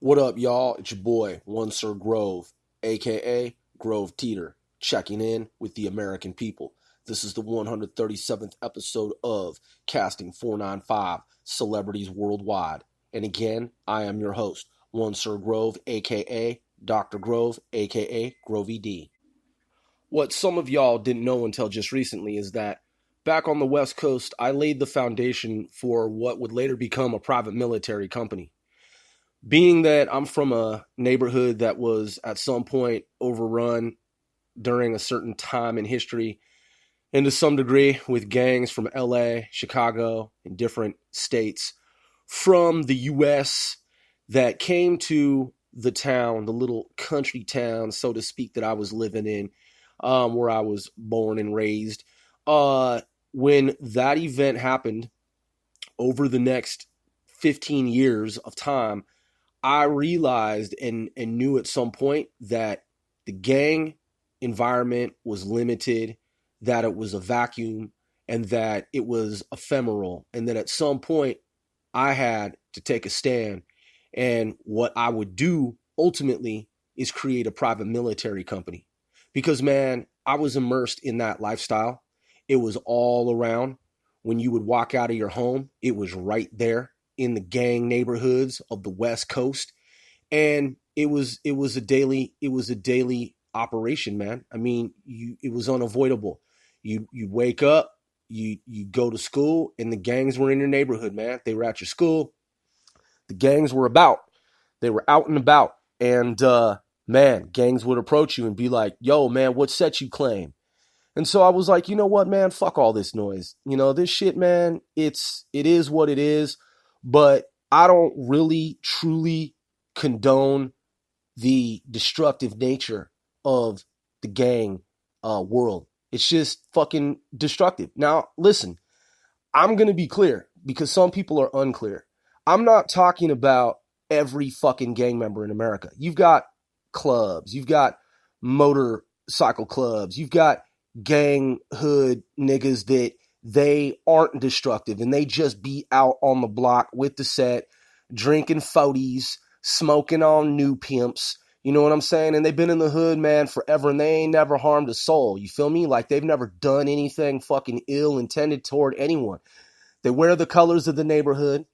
What up, y'all? It's your boy, One Sir Grove, aka Grove Teeter, checking in with the American people. This is the 137th episode of Casting 495 Celebrities Worldwide. And again, I am your host, One Sir Grove, aka Dr. Grove, aka Grovey D. What some of y'all didn't know until just recently is that back on the West Coast, I laid the foundation for what would later become a private military company. Being that I'm from a neighborhood that was at some point overrun during a certain time in history, and to some degree with gangs from LA, Chicago, and different states from the US that came to the town, the little country town, so to speak, that I was living in, where I was born and raised. When that event happened over the next 15 years of time, I realized and knew at some point that the gang environment was limited, that it was a vacuum, and that it was ephemeral, and that at some point I had to take a stand. And what I would do ultimately is create a private military company. Because, man, I was immersed in that lifestyle. It was all around. When you would walk out of your home, it was right there in the gang neighborhoods of the West Coast. And it was a daily operation, man. I mean, it was unavoidable. You wake up, you go to school, and the gangs were in your neighborhood, man. They were at your school. The gangs were about. They were out and about. And man, gangs would approach you and be like, "Yo, man, what set you claim?" And so I was like, you know what, man, fuck all this noise. You know, this shit, man, it is what it is. But I don't really truly condone the destructive nature of the gang world. It's just fucking destructive. Now, listen, I'm going to be clear because some people are unclear. I'm not talking about every fucking gang member in America. You've got clubs. You've got motorcycle clubs. You've got gang hood niggas that they aren't destructive and they just be out on the block with the set, drinking 40s, smoking on new pimps. You know what I'm saying? And they've been in the hood, man, forever, and they ain't never harmed a soul. You feel me? Like they've never done anything fucking ill intended toward anyone. They wear the colors of the neighborhood.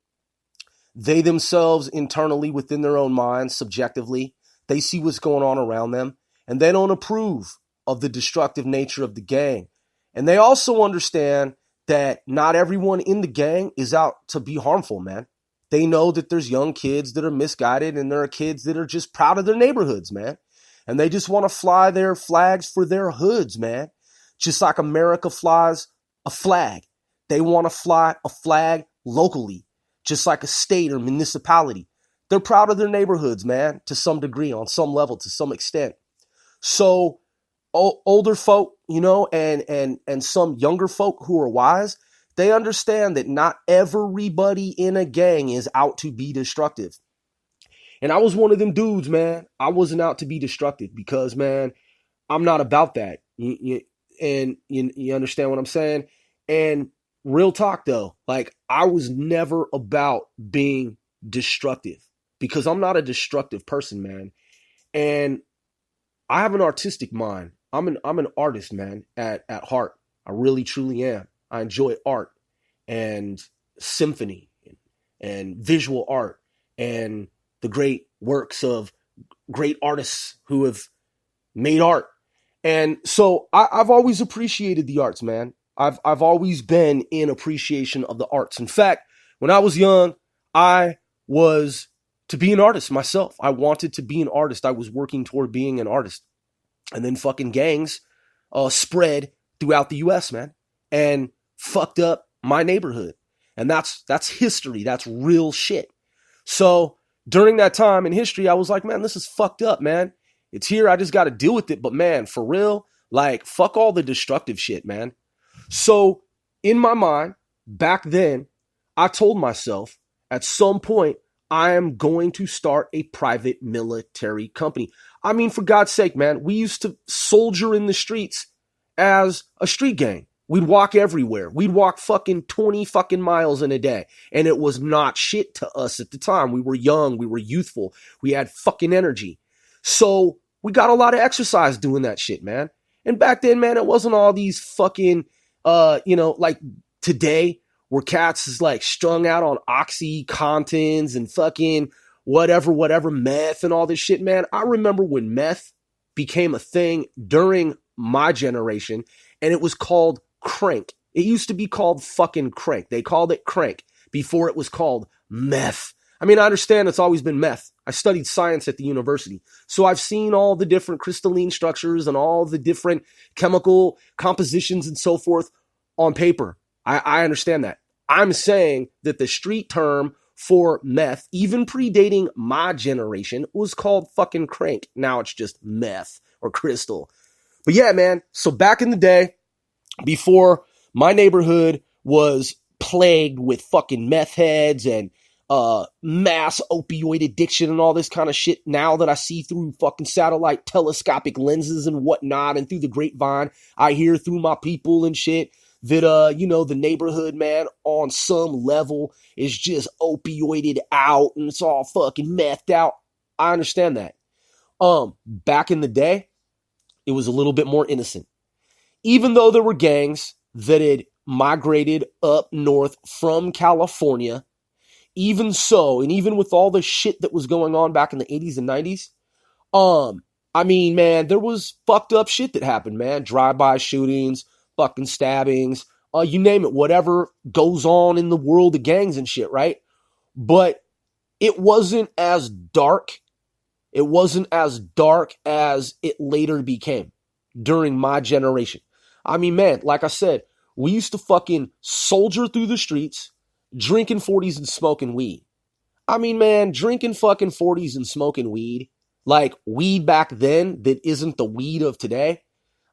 They themselves internally within their own minds, subjectively, they see what's going on around them, and they don't approve of the destructive nature of the gang. And they also understand that not everyone in the gang is out to be harmful, man. They know that there's young kids that are misguided, and there are kids that are just proud of their neighborhoods, man. And they just want to fly their flags for their hoods, man. Just like America flies a flag. They want to fly a flag locally, just like a state or municipality. They're proud of their neighborhoods, man, to some degree, on some level, to some extent. So older folk, you know, and some younger folk who are wise, they understand that not everybody in a gang is out to be destructive. And I was one of them dudes, man. I wasn't out to be destructive because, man, I'm not about that. You understand what I'm saying? And real talk, though, like I was never about being destructive because I'm not a destructive person, man. And I have an artistic mind. I'm an artist, man, at heart. I really, truly am. I enjoy art and symphony and visual art and the great works of great artists who have made art. And so I've always appreciated the arts, man. I've always been in appreciation of the arts. In fact, when I was young, I was to be an artist myself. I wanted to be an artist. I was working toward being an artist. And then fucking gangs spread throughout the US, man, and fucked up my neighborhood. And that's history. That's real shit. So during that time in history, I was like, man, this is fucked up, man. It's here. I just got to deal with it. But man, for real, like fuck all the destructive shit, man. So in my mind, back then, I told myself at some point, I am going to start a private military company. I mean, for God's sake, man, we used to soldier in the streets as a street gang. We'd walk everywhere. We'd walk fucking 20 fucking miles in a day. And it was not shit to us at the time. We were young. We were youthful. We had fucking energy. So we got a lot of exercise doing that shit, man. And back then, man, it wasn't all these fucking, like today where cats is like strung out on OxyContins and fucking whatever, meth and all this shit, man. I remember when meth became a thing during my generation and it was called crank. It used to be called fucking crank. They called it crank before it was called meth. I mean, I understand it's always been meth. I studied science at the university. So I've seen all the different crystalline structures and all the different chemical compositions and so forth on paper. I understand that. I'm saying that the street term for meth, even predating my generation, was called fucking crank. Now it's just meth or crystal. But yeah, man. So back in the day, before my neighborhood was plagued with fucking meth heads and mass opioid addiction and all this kind of shit, now that I see through fucking satellite telescopic lenses and whatnot and through the grapevine, I hear through my people and shit that, the neighborhood, man, on some level is just opioided out and it's all fucking methed out. I understand that. Back in the day, it was a little bit more innocent. Even though there were gangs that had migrated up north from California, even so, and even with all the shit that was going on back in the 80s and 90s, I mean, man, there was fucked up shit that happened, man. Drive-by shootings, fucking stabbings, you name it, whatever goes on in the world of gangs and shit, right? But it wasn't as dark. It wasn't as dark as it later became during my generation. I mean, man, like I said, we used to fucking soldier through the streets, drinking 40s and smoking weed. I mean, man, drinking fucking 40s and smoking weed, like weed back then that isn't the weed of today.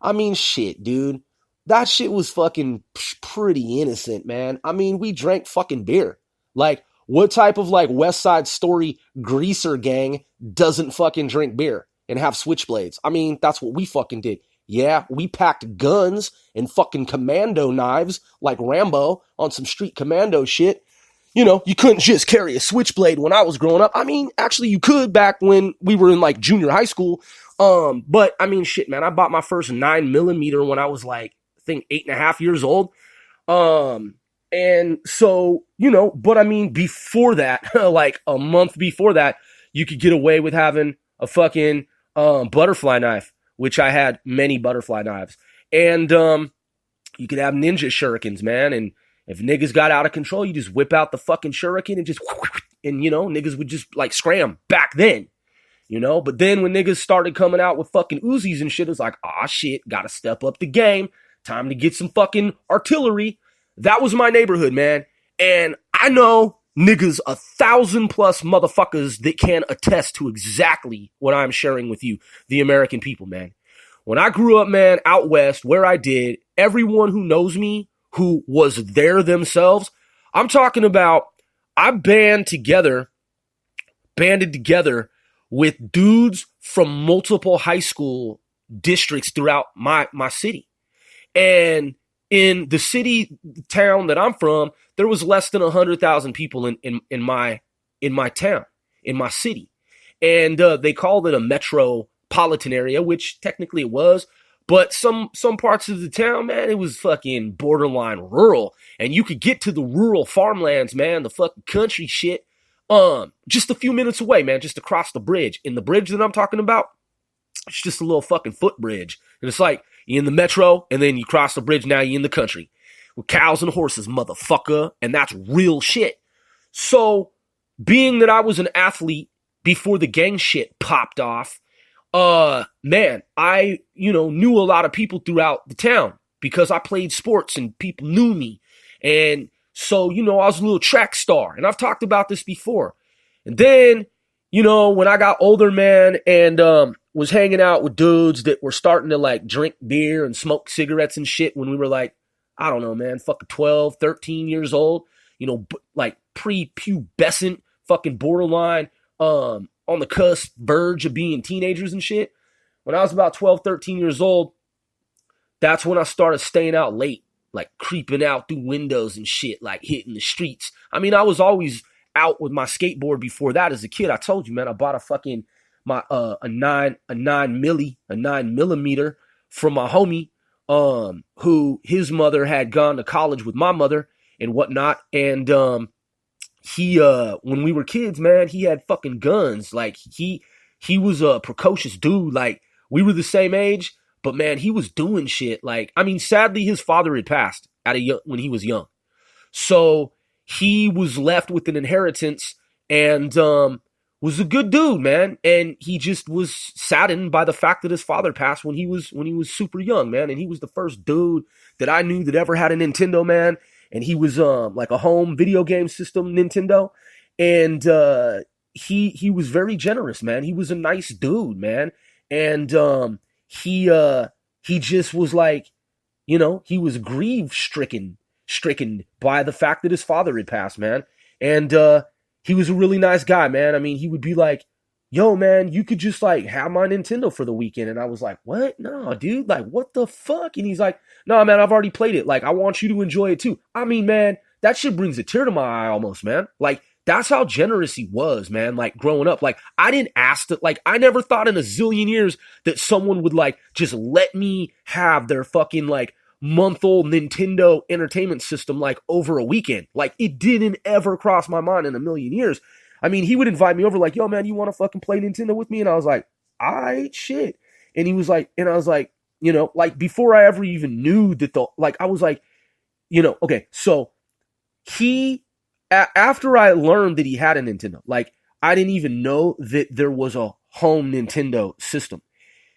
I mean, shit, dude. That shit was fucking pretty innocent, man. I mean, we drank fucking beer. Like, what type of like West Side Story greaser gang doesn't fucking drink beer and have switchblades? I mean, that's what we fucking did. Yeah, we packed guns and fucking commando knives like Rambo on some street commando shit. You know, you couldn't just carry a switchblade when I was growing up. I mean, actually you could back when we were in like junior high school. But I mean, shit, man, I bought my first 9mm when I was like, I think 8.5 years old. And so, but I mean, before that, like a month before that, you could get away with having a fucking, butterfly knife, which I had many butterfly knives. And, you could have ninja shurikens, man. And if niggas got out of control, you just whip out the fucking shuriken and just, and niggas would just like scram back then, but then when niggas started coming out with fucking Uzis and shit, it's like, ah, shit, gotta step up the game. Time to get some fucking artillery. That was my neighborhood, man. And I know niggas 1,000+ motherfuckers that can attest to exactly what I'm sharing with you, the American people, man. When I grew up, man, out west, where I did, everyone who knows me, who was there themselves, I'm talking about I banded together with dudes from multiple high school districts throughout my city. And in the town that I'm from, there was less than 100,000 people in my town, in my city. And they called it a metropolitan area, which technically it was. But some parts of the town, man, it was fucking borderline rural. And you could get to the rural farmlands, man, the fucking country shit, just a few minutes away, man, just across the bridge. And the bridge that I'm talking about, it's just a little fucking footbridge. And it's like, you're in the metro, and then you cross the bridge, now you're in the country. With cows and horses, motherfucker. And that's real shit. So, being that I was an athlete before the gang shit popped off, man, I, knew a lot of people throughout the town because I played sports and people knew me. And so, I was a little track star. And I've talked about this before. And then, when I got older, man, and was hanging out with dudes that were starting to like drink beer and smoke cigarettes and shit when we were like, I don't know, man, fucking 12, 13 years old, like pre-pubescent, fucking borderline, on the cusp, verge of being teenagers and shit. When I was about 12, 13 years old, that's when I started staying out late. like creeping out through windows and shit, like hitting the streets. I mean, I was always out with my skateboard before that as a kid. I told you, man, I bought a fucking a nine millimeter from my homie, who his mother had gone to college with my mother and whatnot. And he when we were kids, man, he had fucking guns. Like he was a precocious dude. Like we were the same age, but man, he was doing shit. Like, I mean, sadly, his father had passed when he was young. So he was left with an inheritance and was a good dude, man. And he just was saddened by the fact that his father passed when he was super young, man. And he was the first dude that I knew that ever had a Nintendo, man. And he was like a home video game system Nintendo. And he was very generous, man. He was a nice dude, man. And he just was like, you know, he was grief stricken by the fact that his father had passed, man. And he was a really nice guy, man. I mean, he would be like, yo, man, you could just like have my Nintendo for the weekend. And I was like, what? No, dude, like, what the fuck? And he's like, no, man, I've already played it. Like, I want you to enjoy it too. I mean, man, that shit brings a tear to my eye almost, man. Like, that's how generous he was, man. Like, growing up, like, I didn't ask that. Like, I never thought in a zillion years that someone would like just let me have their fucking like month-old Nintendo entertainment system like over a weekend. Like, it didn't ever cross my mind in a million years. I mean, he would invite me over like, yo, man, you want to fucking play Nintendo with me? And I was like, all right, shit. And he was like, and I was like, you know, like before I ever even knew that I was like, you know, okay, so after I learned that he had a Nintendo, like I didn't even know that there was a home Nintendo system.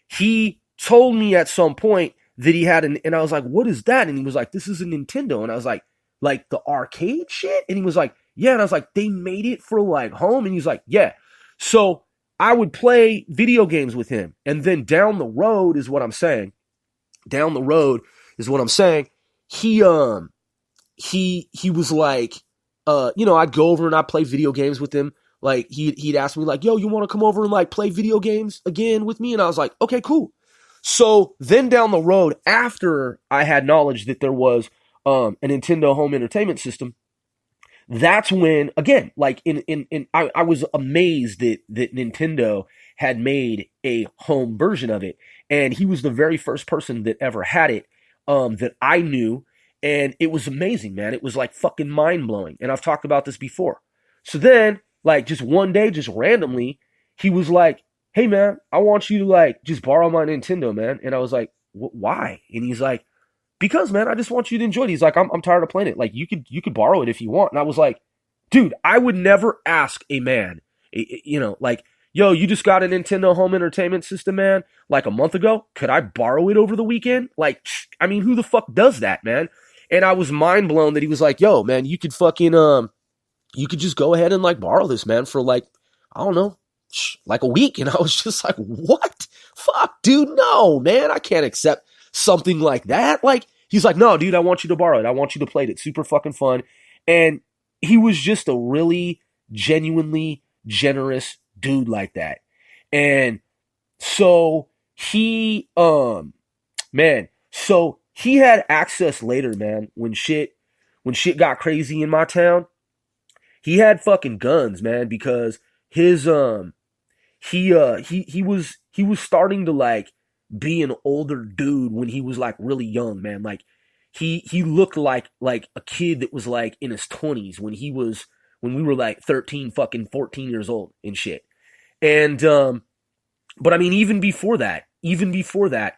He told me at some point that he had and I was like, what is that? And he was like, this is a Nintendo. And I was like the arcade shit? And he was like, yeah. And I was like, they made it for like home? And he's like, yeah. So I would play video games with him. And then down the road is what I'm saying. He was like, you know, I'd go over and I'd play video games with him. Like he'd ask me like, yo, you want to come over and like play video games again with me? And I was like, okay, cool. So then down the road, after I had knowledge that there was a Nintendo home entertainment system, that's when, again, like I was amazed that Nintendo had made a home version of it. And he was the very first person that ever had it, that I knew. And it was amazing, man. It was like fucking mind blowing. And I've talked about this before. So then, like just one day, just randomly, he was like, hey man, I want you to like just borrow my Nintendo, man. And I was like, why? And he's like, because man, I just want you to enjoy it. He's like, I'm tired of playing it. Like you could borrow it if you want. And I was like, dude, I would never ask a man, you know, like, yo, you just got a Nintendo home entertainment system, man, like a month ago. Could I borrow it over the weekend? Like, I mean, who the fuck does that, man? And I was mind blown that he was like, yo, man, you could fucking, you could just go ahead and like borrow this, man, for like, I don't know, like a week. And I was just like, what? Fuck, dude, no, man, I can't accept something like that. Like, he's like, no, dude, I want you to borrow it. I want you to play it. It's super fucking fun. And he was just a really genuinely generous dude like that. And so he, so he had access later, man, when shit got crazy in my town. He had fucking guns, man, because his, he was starting to like be an older dude when he was like really young, man. Like he looked like a kid that was like in his 20s when we were like 13 fucking 14 years old and shit. And but I mean even before that,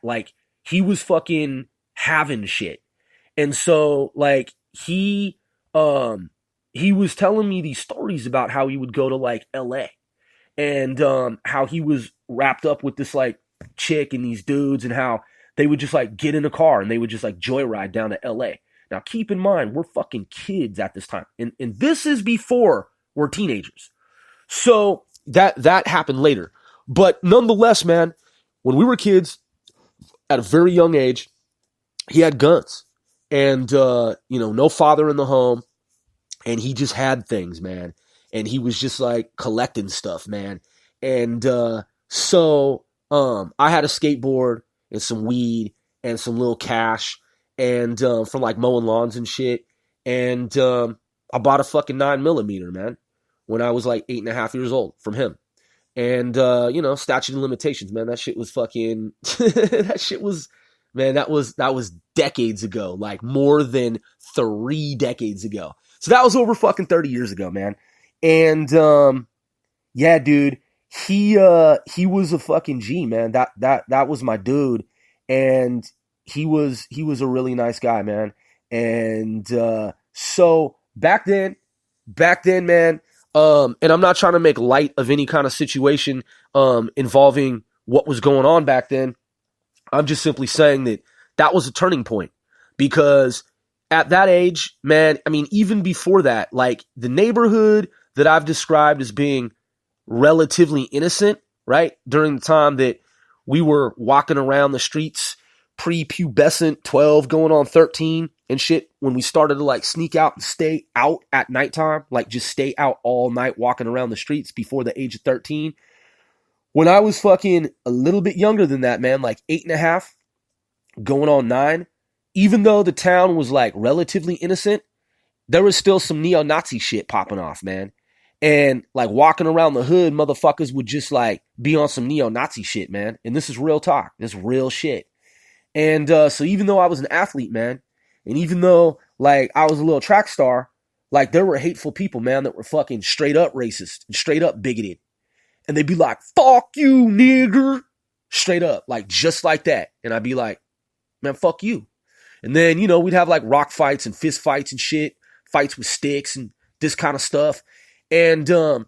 like he was fucking having shit. And so like he was telling me these stories about how he would go to like LA and how he was wrapped up with this like chick and these dudes and how they would just like get in a car and they would just like joyride down to LA. Now keep in mind, we're fucking kids at this time. And this is before we're teenagers. So that happened later. But nonetheless, man, when we were kids at a very young age, he had guns and, you know, no father in the home. And he just had things, man. And he was just like collecting stuff, man. And so I had a skateboard and some weed and some little cash. and from like mowing lawns and shit. And I bought a fucking 9mm, man, when I was like 8.5 years old from him. And, statute of limitations, man, that shit was fucking, that was decades ago, like more than 3 decades ago. So that was over fucking 30 years ago, man. And, yeah, dude, he was a fucking G, man. That was my dude. And he was a really nice guy, man. And, so back then, man, and I'm not trying to make light of any kind of situation involving what was going on back then. I'm just simply saying that was a turning point, because at that age, man, I mean, even before that, like the neighborhood that I've described as being relatively innocent, right? During the time that we were walking around the streets, pre-pubescent, 12 going on 13 and shit, when we started to like sneak out and stay out at nighttime, like just stay out all night walking around the streets before the age of 13. When I was fucking a little bit younger than that, man, like 8.5 going on 9, even though the town was like relatively innocent, there was still some neo-Nazi shit popping off, man. And like walking around the hood, motherfuckers would just like be on some neo-Nazi shit, man. And this is real talk. This is real shit. And so even though I was an athlete, man, and even though like I was a little track star, like there were hateful people, man, that were fucking straight up racist and straight up bigoted. And they'd be like, fuck you, nigger. Straight up, like just like that. And I'd be like, man, fuck you. And then, we'd have like rock fights and fist fights and shit, fights with sticks and this kind of stuff. And so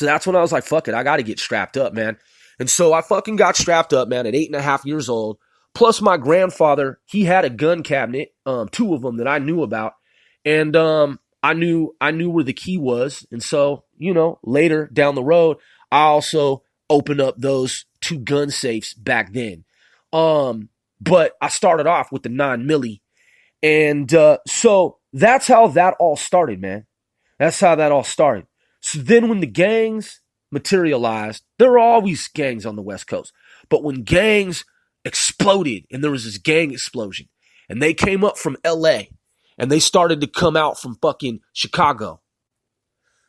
that's when I was like, fuck it, I got to get strapped up, man. And so I fucking got strapped up, man, at 8.5 years old. Plus my grandfather, he had a gun cabinet, 2 of them that I knew about. And I knew where the key was. And so, later down the road, I also opened up those 2 gun safes back then. But I started off with the 9mm. And so that's how that all started, man. That's how that all started. So then when the gangs materialized, there were always gangs on the West Coast. But when gangs exploded, and there was this gang explosion, and they came up from LA, and they started to come out from fucking Chicago.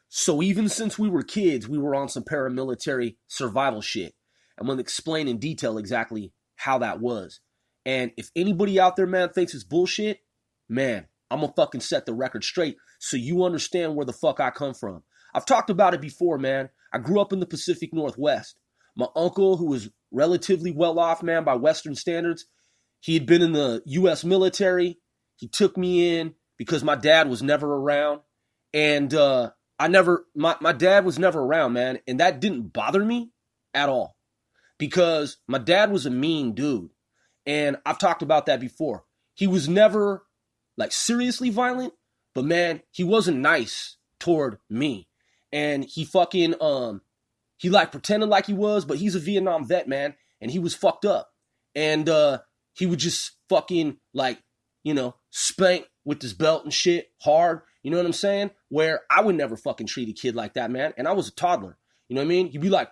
So even since we were kids, we were on some paramilitary survival shit. I'm going to explain in detail exactly how that was. And if anybody out there, man, thinks it's bullshit, man, I'm going to fucking set the record straight so you understand where the fuck I come from. I've talked about it before, man. I grew up in the Pacific Northwest. My uncle, who was relatively well off, man, by Western standards, he had been in the U.S. military. He took me in because my dad was never around. And my dad was never around, man. And that didn't bother me at all, because my dad was a mean dude. And I've talked about that before. He was never like seriously violent, but man, he wasn't nice toward me. And he fucking, he like pretended like he was, but he's a Vietnam vet, man. And he was fucked up. And he would just fucking like, spank with his belt and shit hard. You know what I'm saying? Where I would never fucking treat a kid like that, man. And I was a toddler. You know what I mean? He'd be like,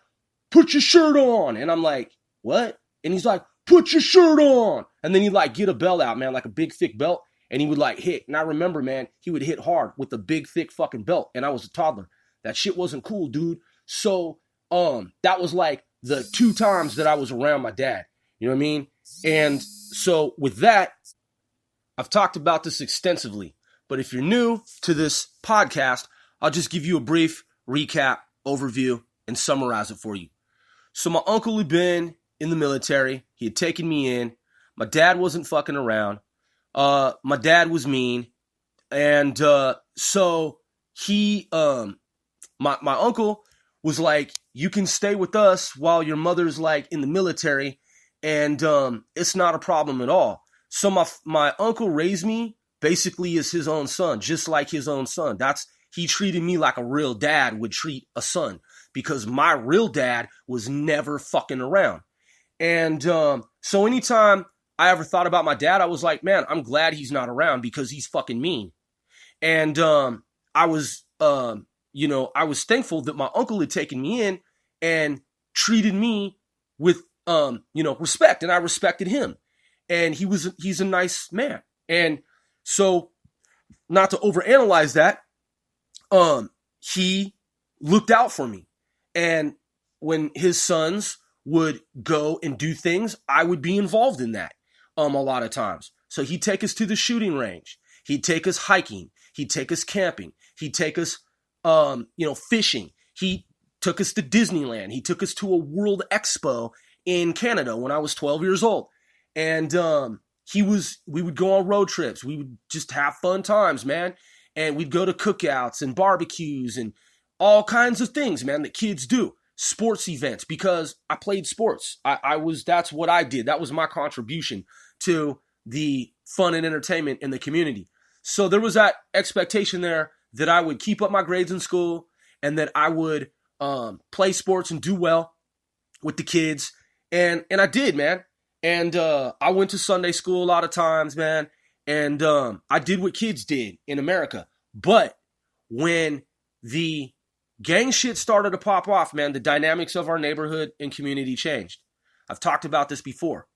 put your shirt on. And I'm like, what? And he's like, put your shirt on. And then he'd like get a belt out, man, like a big thick belt. And he would like hit. And I remember, man, he would hit hard with a big thick fucking belt. And I was a toddler. That shit wasn't cool, dude. So that was like the 2 times that I was around my dad. You know what I mean? And so with that, I've talked about this extensively. But if you're new to this podcast, I'll just give you a brief recap, overview, and summarize it for you. So my uncle had been in the military. He had taken me in. My dad wasn't fucking around. My dad was mean. And so he, my uncle was like, you can stay with us while your mother's like in the military, and it's not a problem at all. So my uncle raised me basically as his own son, just like his own son. He treated me like a real dad would treat a son, because my real dad was never fucking around. And so anytime I ever thought about my dad, I was like, man, I'm glad he's not around because he's fucking mean. And I was thankful that my uncle had taken me in and treated me with, respect, and I respected him. And he's a nice man. And so, not to overanalyze that, he looked out for me. And when his sons would go and do things, I would be involved in that a lot of times. So he'd take us to the shooting range. He'd take us hiking. He'd take us camping. He'd take us, fishing. He took us to Disneyland. He took us to a World Expo in Canada when I was 12 years old. And we would go on road trips. We would just have fun times, man. And we'd go to cookouts and barbecues and all kinds of things, man, that kids do. Sports events, because I played sports. That's what I did. That was my contribution to the fun and entertainment in the community. So there was that expectation there that I would keep up my grades in school and that I would play sports and do well with the kids. And I did, man. And I went to Sunday school a lot of times, man. And I did what kids did in America. But when the gang shit started to pop off, man, the dynamics of our neighborhood and community changed. I've talked about this before.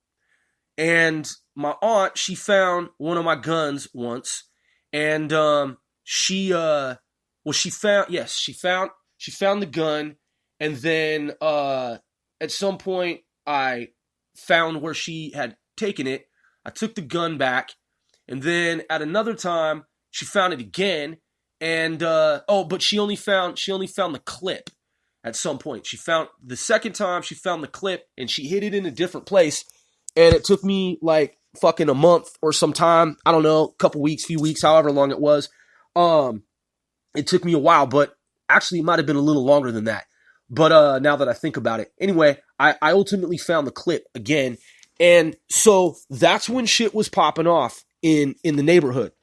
And my aunt, she found one of my guns once. And she found the gun. And then at some point I found where she had taken it. I took the gun back. And then at another time, she found it again. And, but she only found the clip at some point. The second time she found the clip and she hid it in a different place. And it took me like fucking a month or some time. I don't know, a couple weeks, few weeks, however long it was. It took me a while, but actually it might have been a little longer than that. But, now that I think about it, anyway, I ultimately found the clip again. And so that's when shit was popping off in the neighborhood.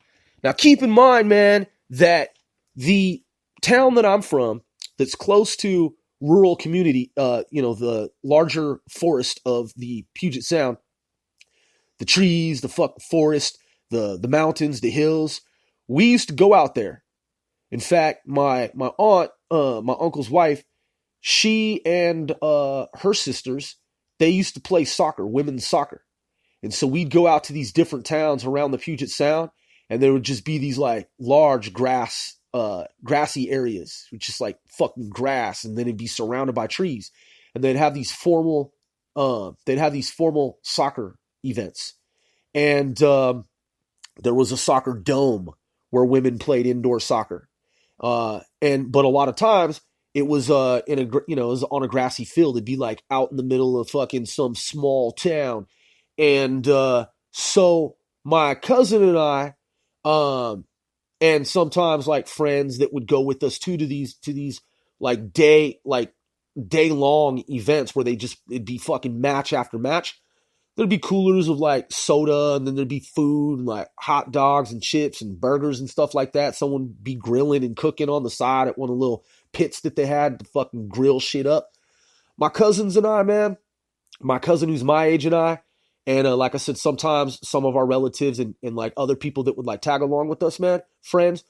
Now keep in mind, man, that the town that I'm from, that's close to rural community, the larger forest of the Puget Sound, the trees, the fucking forest, the mountains, the hills, we used to go out there. In fact, my aunt, my uncle's wife, she and her sisters, they used to play soccer, women's soccer. And so we'd go out to these different towns around the Puget Sound, and there would just be these like large grassy areas, which is like fucking grass, and then it'd be surrounded by trees. And they'd have these formal soccer events. And there was a soccer dome where women played indoor soccer. But a lot of times it was it was on a grassy field. It'd be like out in the middle of fucking some small town. And so my cousin and I, and sometimes like friends that would go with us too to these like day long events where it'd be fucking match after match. There'd be coolers of like soda, and then there'd be food and like hot dogs and chips and burgers and stuff like that. Someone would be grilling and cooking on the side at one of the little pits that they had to fucking grill shit up. My cousins and I, man, my cousin who's my age and I, and like I said, sometimes some of our relatives and like other people that would like tag along with us, man, friends,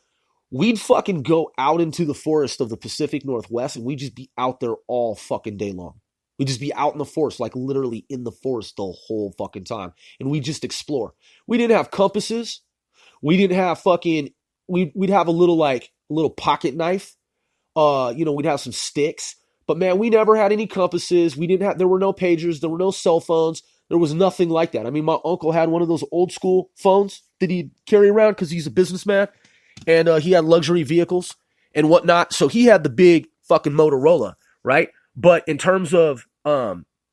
we'd fucking go out into the forest of the Pacific Northwest, and we'd just be out there all fucking day long. We'd just be out in the forest, like literally in the forest the whole fucking time. And we'd just explore. We didn't have compasses. We didn't have fucking, we'd have a little pocket knife. We'd have some sticks. But man, we never had any compasses. There were no pagers. There were no cell phones. There was nothing like that. I mean, my uncle had one of those old school phones that he'd carry around because he's a businessman. And he had luxury vehicles and whatnot. So he had the big fucking Motorola, right? But in terms of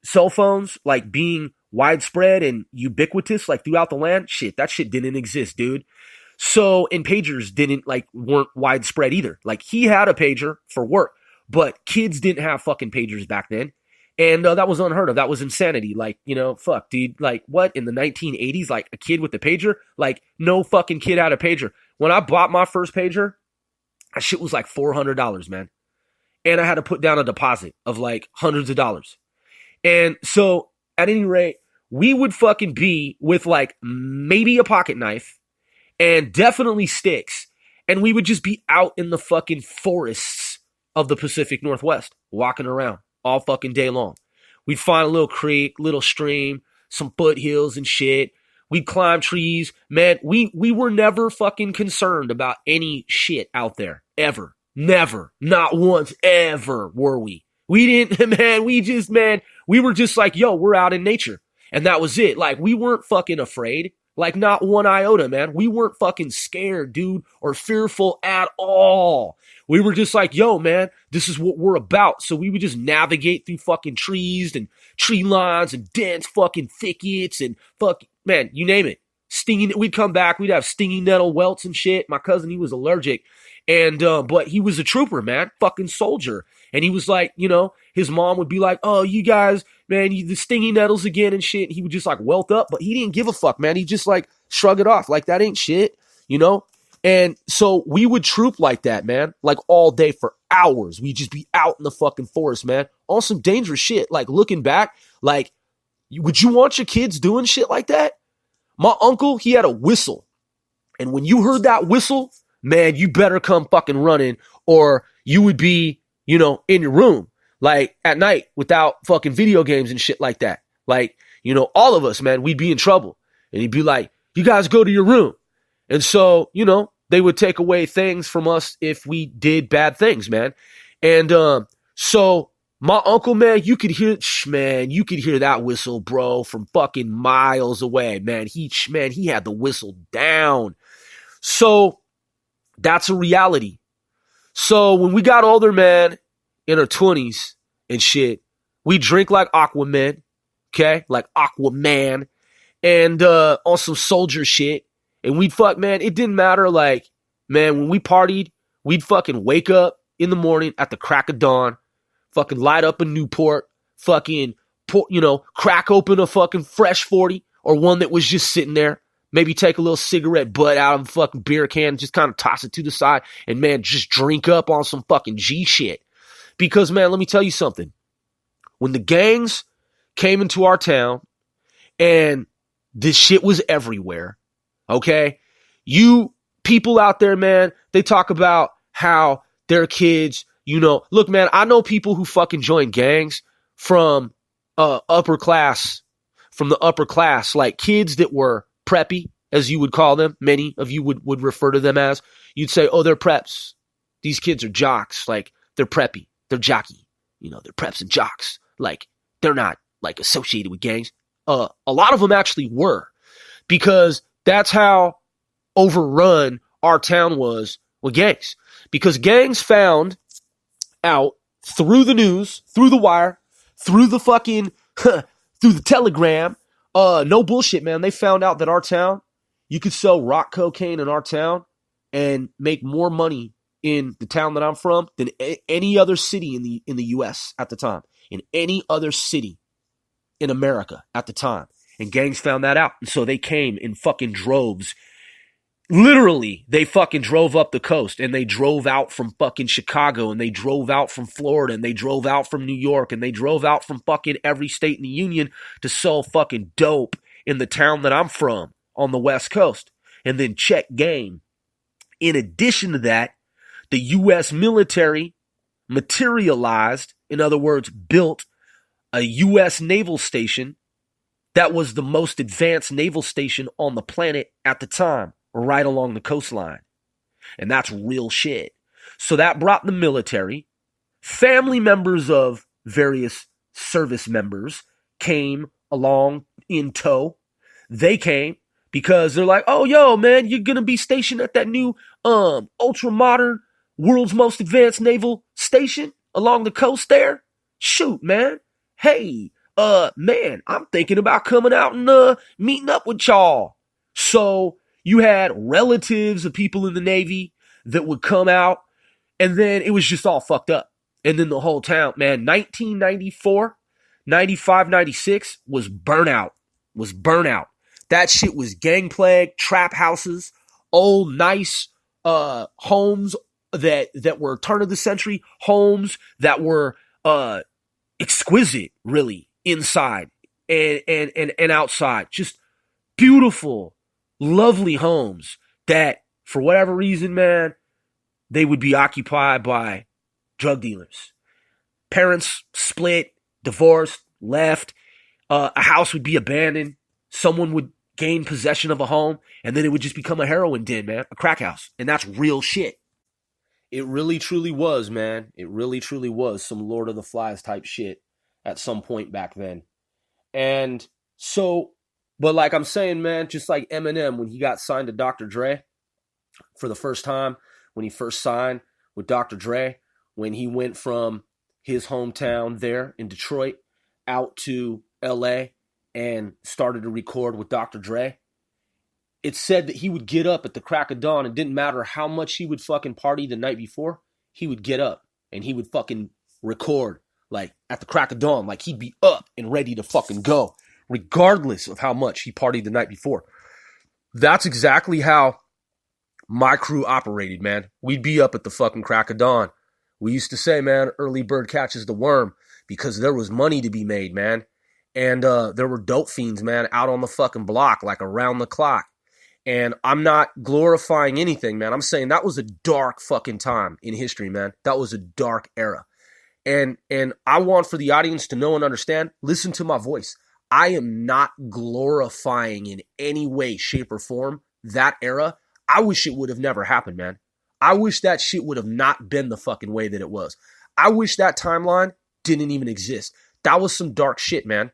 cell phones, like being widespread and ubiquitous, like throughout the land, that shit didn't exist, dude. So, and pagers weren't widespread either. Like he had a pager for work, but kids didn't have fucking pagers back then. And that was unheard of. That was insanity. Like, fuck, dude. Like, what? In the 1980s, like a kid with a pager? Like, no fucking kid had a pager. When I bought my first pager, that shit was like $400, man. And I had to put down a deposit of like hundreds of dollars. And so, at any rate, we would fucking be with like maybe a pocket knife and definitely sticks. And we would just be out in the fucking forests of the Pacific Northwest, walking around all fucking day long. We'd find a little creek, little stream, some foothills and shit. We'd climb trees. Man, we were never fucking concerned about any shit out there. Ever. Never. Not once. Ever were we. We didn't, man, we were just like, yo, we're out in nature. And that was it. Like, we weren't fucking afraid. Like, not one iota, man. We weren't fucking scared, dude, or fearful at all. We were just like, yo, man, this is what we're about. So we would just navigate through fucking trees and tree lines and dense fucking thickets and man, you name it. We'd come back, we'd have stinging nettle welts and shit. My cousin, he was allergic. And, but he was a trooper, man, fucking soldier. And he was like, you know, his mom would be like, oh, you guys, man, the stinging nettles again and shit. He would just like welt up, but he didn't give a fuck, man. He just like shrug it off. Like, that ain't shit, you know? And so we would troop like that, man, like all day for hours. We'd just be out in the fucking forest, man, on some dangerous shit. Like, looking back, like, would you want your kids doing shit like that? My uncle, he had a whistle. And when you heard that whistle, man, you better come fucking running, or you would be, you know, in your room, like at night without fucking video games and shit like that. Like, you know, all of us, man, we'd be in trouble. And he'd be like, you guys go to your room. And so, you know, they would take away things from us if we did bad things, man. And so my uncle, man, you could hear that whistle, bro, from fucking miles away, man. He had the whistle down. So that's a reality. So when we got older, man, in our 20s and shit, we drink like Aquaman, okay? Like Aquaman, and on some soldier shit. And we'd man, it didn't matter. Like, man, when we partied, we'd fucking wake up in the morning at the crack of dawn, fucking light up a Newport, fucking, you know, crack open a fucking fresh 40 or one that was just sitting there. Maybe take a little cigarette butt out of a fucking beer can, just kind of toss it to the side, and, man, just drink up on some fucking G shit. Because, man, let me tell you something. When the gangs came into our town and this shit was everywhere, okay? You people out there, man, they talk about how their kids, you know, look, man, I know people who fucking join gangs from the upper class, like kids that were preppy, as you would call them. Many of you would refer to them as. You'd say, oh, they're preps. These kids are jocks. Like, they're preppy. They're jockey. You know, they're preps and jocks. Like, they're not, like, associated with gangs. A lot of them actually were. Because that's how overrun our town was with gangs. Because gangs found out through the news, through the wire, through the fucking, through the telegram, no bullshit, man. They found out that our town, you could sell rock cocaine in our town and make more money in the town that I'm from than any other city in the U.S. at the time. In any other city in America at the time. And gangs found that out. And so they came in fucking droves. Literally, they fucking drove up the coast, and they drove out from fucking Chicago, and they drove out from Florida, and they drove out from New York, and they drove out from fucking every state in the union to sell fucking dope in the town that I'm from on the West Coast. And then check game. In addition to that, the U.S. military materialized, in other words, built a U.S. naval station that was the most advanced naval station on the planet at the time, right along the coastline. And that's real shit. So that brought the military. Family members of various service members came along in tow. They came because they're like, oh, yo, man, you're going to be stationed at that new ultra modern, world's most advanced naval station along the coast there? Shoot, man. Hey, man, I'm thinking about coming out and meeting up with y'all. So you had relatives of people in the Navy that would come out, and then it was just all fucked up. And then the whole town, man, 1994, 95, 96 was burnout. That shit was gang plague, trap houses, old nice homes that were turn of the century homes that were exquisite, really, inside and outside. Just beautiful, lovely homes that, for whatever reason, man, they would be occupied by drug dealers. Parents split, divorced, left. A house would be abandoned. Someone would gain possession of a home, and then it would just become a heroin den, man, a crack house. And that's real shit. It really truly was, man. It really truly was some Lord of the Flies type shit at some point back then. And so, but like I'm saying, man, just like Eminem when he got signed to Dr. Dre for the first time, when he first signed with Dr. Dre, when he went from his hometown there in Detroit out to LA and started to record with Dr. Dre, it said that he would get up at the crack of dawn. It didn't matter how much he would fucking party the night before. He would get up and he would fucking record like at the crack of dawn. Like he'd be up and ready to fucking go regardless of how much he partied the night before. That's exactly how my crew operated, man. We'd be up at the fucking crack of dawn. We used to say, man, early bird catches the worm, because there was money to be made, man. And there were dope fiends, man, out on the fucking block, like around the clock. And I'm not glorifying anything, man. I'm saying that was a dark fucking time in history, man. That was a dark era. And I want for the audience to know and understand, listen to my voice. I am not glorifying in any way, shape, or form that era. I wish it would have never happened, man. I wish that shit would have not been the fucking way that it was. I wish that timeline didn't even exist. That was some dark shit, man.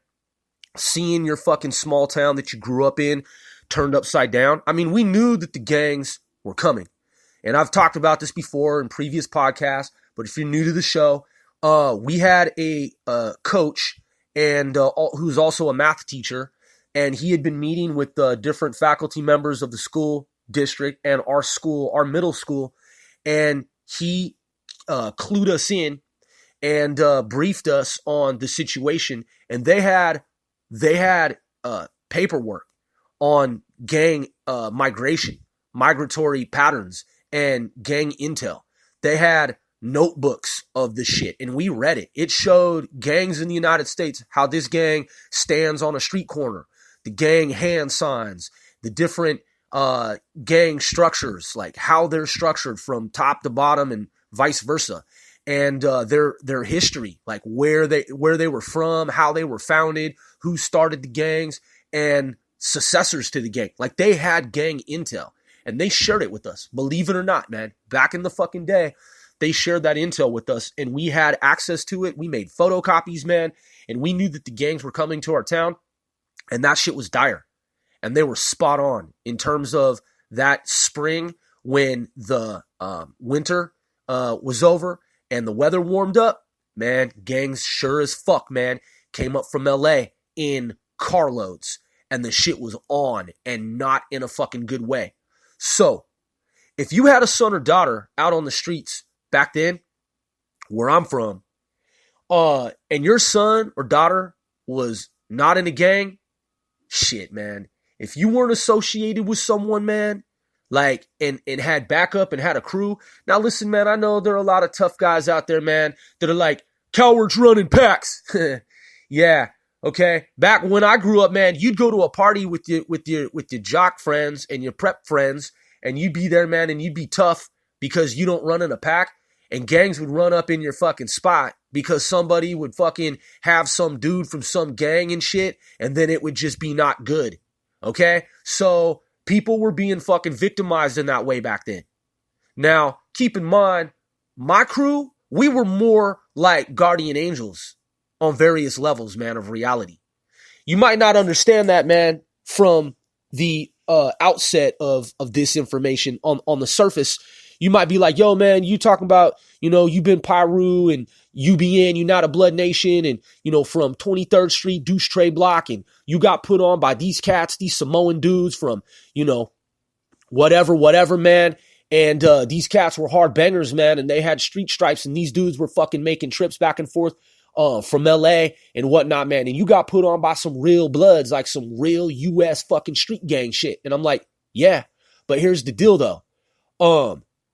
Seeing your fucking small town that you grew up in turned upside down. I mean, we knew that the gangs were coming. And I've talked about this before in previous podcasts, but if you're new to the show, we had a coach and who's also a math teacher, and he had been meeting with different faculty members of the school district and our school, our middle school, and he clued us in and briefed us on the situation. And they had paperwork on gang migration, migratory patterns, and gang intel. They had notebooks of the shit, and we read it. It showed gangs in the United States, how this gang stands on a street corner, the gang hand signs, the different gang structures, like how they're structured from top to bottom and vice versa, and their history, like where they were from, how they were founded, who started the gangs, and successors to the gang. Like they had gang intel, and they shared it with us. Believe it or not, man, back in the fucking day, they shared that intel with us, and we had access to it. We made photocopies, man, and we knew that the gangs were coming to our town, and that shit was dire. And they were spot on in terms of that spring when the winter was over and the weather warmed up. Man, gangs sure as fuck, man, came up from LA in carloads, and the shit was on, and not in a fucking good way. So if you had a son or daughter out on the streets back then, where I'm from, and your son or daughter was not in a gang, shit, man. If you weren't associated with someone, man, like, and had backup and had a crew. Now, listen, man, I know there are a lot of tough guys out there, man, that are like, cowards running packs. Yeah, okay. Back when I grew up, man, you'd go to a party with your jock friends and your prep friends, and you'd be there, man, and you'd be tough because you don't run in a pack, and gangs would run up in your fucking spot because somebody would fucking have some dude from some gang and shit, and then it would just be not good. Okay? So people were being fucking victimized in that way back then. Now, keep in mind, my crew, we were more like guardian angels on various levels, man, of reality. You might not understand that, man, from the outset of this information on the surface. You might be like, yo, man, you talking about, you've been Pyru and UBN, you not a Blood Nation, and, from 23rd Street, Deuce Trey Block, and you got put on by these cats, these Samoan dudes from, whatever, man. And these cats were hard bangers, man, and they had street stripes, and these dudes were fucking making trips back and forth from LA and whatnot, man. And you got put on by some real bloods, like some real US fucking street gang shit. And I'm like, yeah, but here's the deal, though.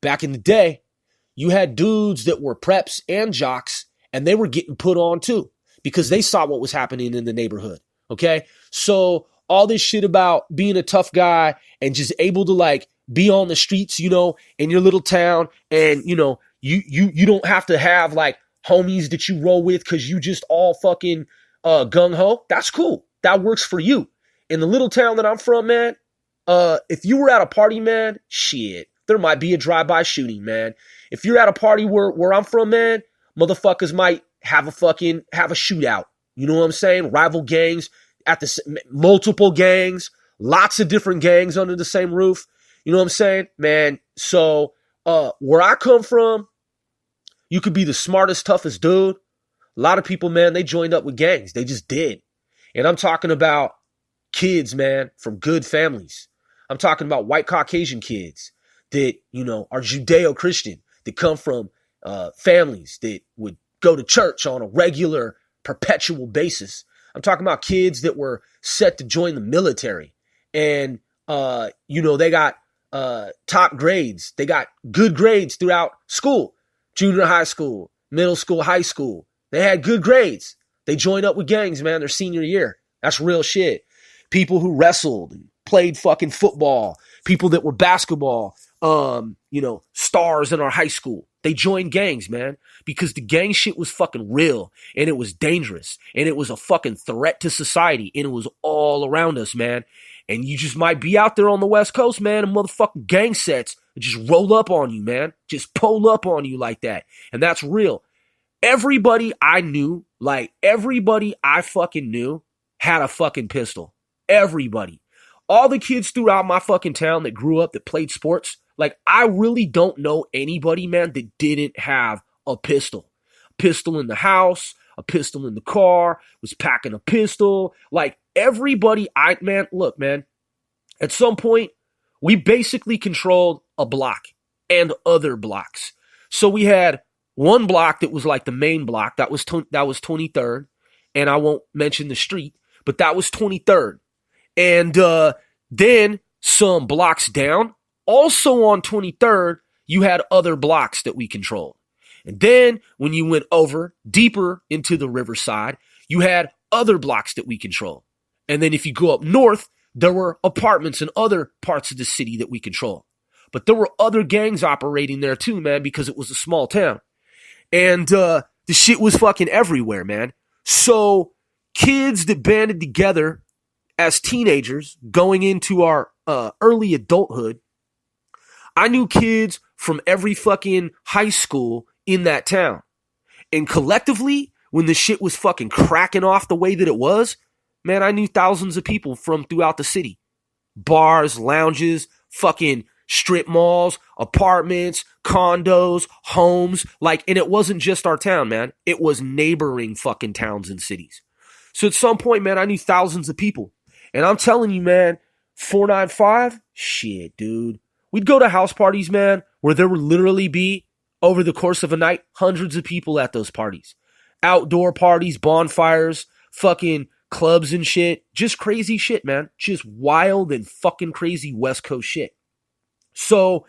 Back in the day, you had dudes that were preps and jocks, and they were getting put on too because they saw what was happening in the neighborhood. Okay. So all this shit about being a tough guy and just able to like be on the streets, in your little town, and, you don't have to have like homies that you roll with because you just all fucking gung ho. That's cool. That works for you. in the little town that I'm from, man, if you were at a party, man, shit, there might be a drive-by shooting, man. If you're at a party where I'm from, man, motherfuckers might have a shootout. You know what I'm saying? Rival gangs multiple gangs, lots of different gangs under the same roof. You know what I'm saying? Man, so where I come from, you could be the smartest, toughest dude. A lot of people, man, they joined up with gangs. They just did. And I'm talking about kids, man, from good families. I'm talking about white Caucasian kids that, you know, are Judeo-Christian, that come from families that would go to church on a regular, perpetual basis. I'm talking about kids that were set to join the military. And, you know, they got top grades. They got good grades throughout school, junior high school, middle school, high school. They had good grades. They joined up with gangs, man, their senior year. That's real shit. People who wrestled and played fucking football, people that were basketball, you know, stars in our high school. They joined gangs, man, because the gang shit was fucking real and it was dangerous and it was a fucking threat to society and it was all around us, man. And you just might be out there on the West Coast, man, and motherfucking gang sets just roll up on you, man. Just pull up on you like that. And that's real. Everybody I knew, like everybody I fucking knew had a fucking pistol. Everybody. All the kids throughout my fucking town that grew up, that played sports, like I really don't know anybody, man, that didn't have a pistol. A pistol in the house, a pistol in the car, was packing a pistol. Like everybody, look, man, at some point, we basically controlled a block and other blocks. So we had one block that was like the main block. That was 23rd. And I won't mention the street, but that was 23rd. And then some blocks down, also on 23rd, you had other blocks that we controlled. And then when you went over deeper into the riverside, you had other blocks that we controlled. And then if you go up north, there were apartments in other parts of the city that we controlled. But there were other gangs operating there too, man, because it was a small town. And the shit was fucking everywhere, man. So kids that banded together as teenagers going into our early adulthood, I knew kids from every fucking high school in that town. And collectively, when the shit was fucking cracking off the way that it was, man, I knew thousands of people from throughout the city. Bars, lounges, fucking strip malls, apartments, condos, homes, like, and it wasn't just our town, man. It was neighboring fucking towns and cities. So at some point, man, I knew thousands of people. And I'm telling you, man, 495, shit, dude. We'd go to house parties, man, where there would literally be, over the course of a night, hundreds of people at those parties. Outdoor parties, bonfires, fucking clubs and shit. Just crazy shit, man. Just wild and fucking crazy West Coast shit. So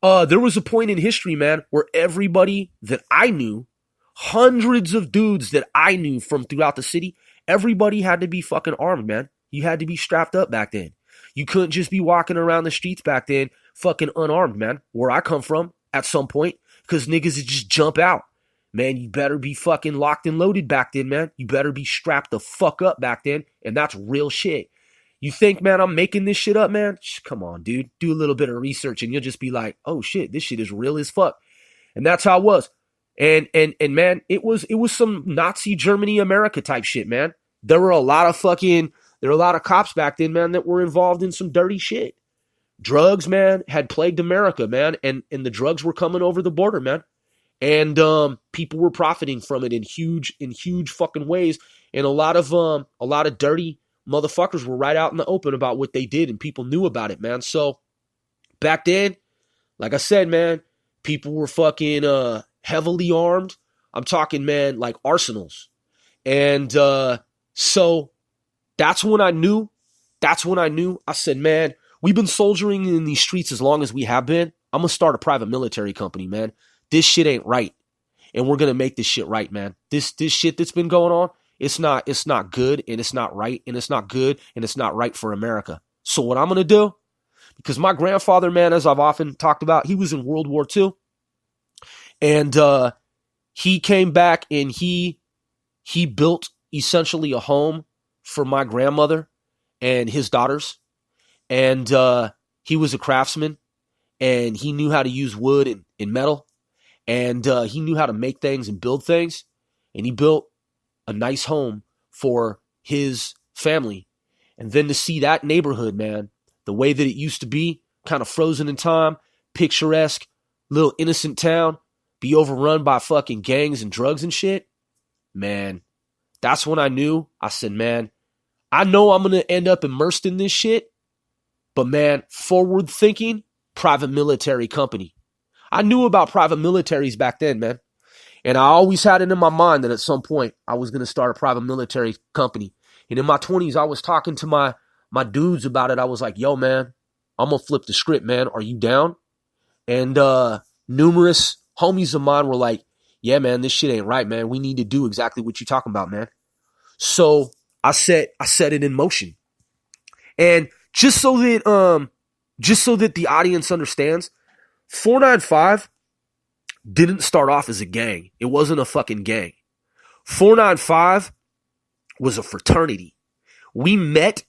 there was a point in history, man, where everybody that I knew, hundreds of dudes that I knew from throughout the city, everybody had to be fucking armed, man. You had to be strapped up back then. You couldn't just be walking around the streets back then fucking unarmed, man. Where I come from at some point, because niggas would just jump out. Man, you better be fucking locked and loaded back then, man. You better be strapped the fuck up back then. And that's real shit. You think, man, I'm making this shit up, man? Come on, dude. Do a little bit of research and you'll just be like, oh shit, this shit is real as fuck. And that's how it was. And man, it was some Nazi Germany America type shit, man. There were a lot of cops back then, man, that were involved in some dirty shit. Drugs, man, had plagued America, man, and the drugs were coming over the border, man. And people were profiting from it in huge fucking ways. And a lot of dirty motherfuckers were right out in the open about what they did, and people knew about it, man. So back then, like I said, man, people were fucking heavily armed. I'm talking, man, like arsenals. And so that's when I knew. I said, man, we've been soldiering in these streets as long as we have been. I'm going to start a private military company, man. This shit ain't right. And we're going to make this shit right, man. This shit that's been going on, it's not good, and it's not right, and it's not good, and it's not right for America. So what I'm going to do, because my grandfather, man, as I've often talked about, he was in World War II. And he came back and he built essentially a home for my grandmother. and his daughters. And he was a craftsman, and he knew how to use wood and metal. And he knew how to make things and build things. And he built a nice home for his family. And then to see that neighborhood, man, the way that it used to be, kind of frozen in time, picturesque, little innocent town, be overrun by fucking gangs and drugs and shit, man, that's when I knew. I said, man, I know I'm going to end up immersed in this shit, but man, forward thinking, private military company. I knew about private militaries back then, man. And I always had it in my mind that at some point I was going to start a private military company. And in my 20s, I was talking to my dudes about it. I was like, yo, man, I'm going to flip the script, man. Are you down? And numerous homies of mine were like, yeah, man, this shit ain't right, man. We need to do exactly what you're talking about, man. So I set it in motion. And just so that the audience understands, 495 didn't start off as a gang. It wasn't a fucking gang. 495 was a fraternity. We met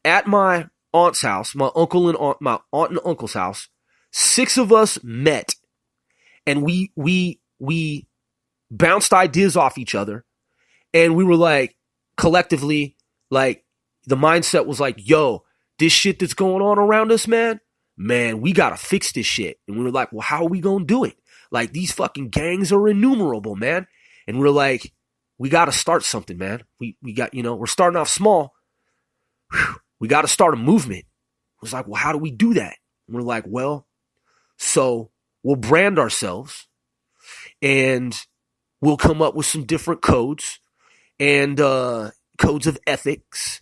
at my aunt's house, my aunt and uncle's house. 6 of us met, and we bounced ideas off each other, and we were like, collectively, like, the mindset was like, yo, this shit that's going on around us, man, we gotta fix this shit. And we were like, well, how are we gonna do it? Like, these fucking gangs are innumerable, man. And we're like, we gotta start something, man. We got, we're starting off small. Whew. We gotta start a movement. It was like, well, how do we do that? And we're like, well, so we'll brand ourselves, and we'll come up with some different codes and codes of ethics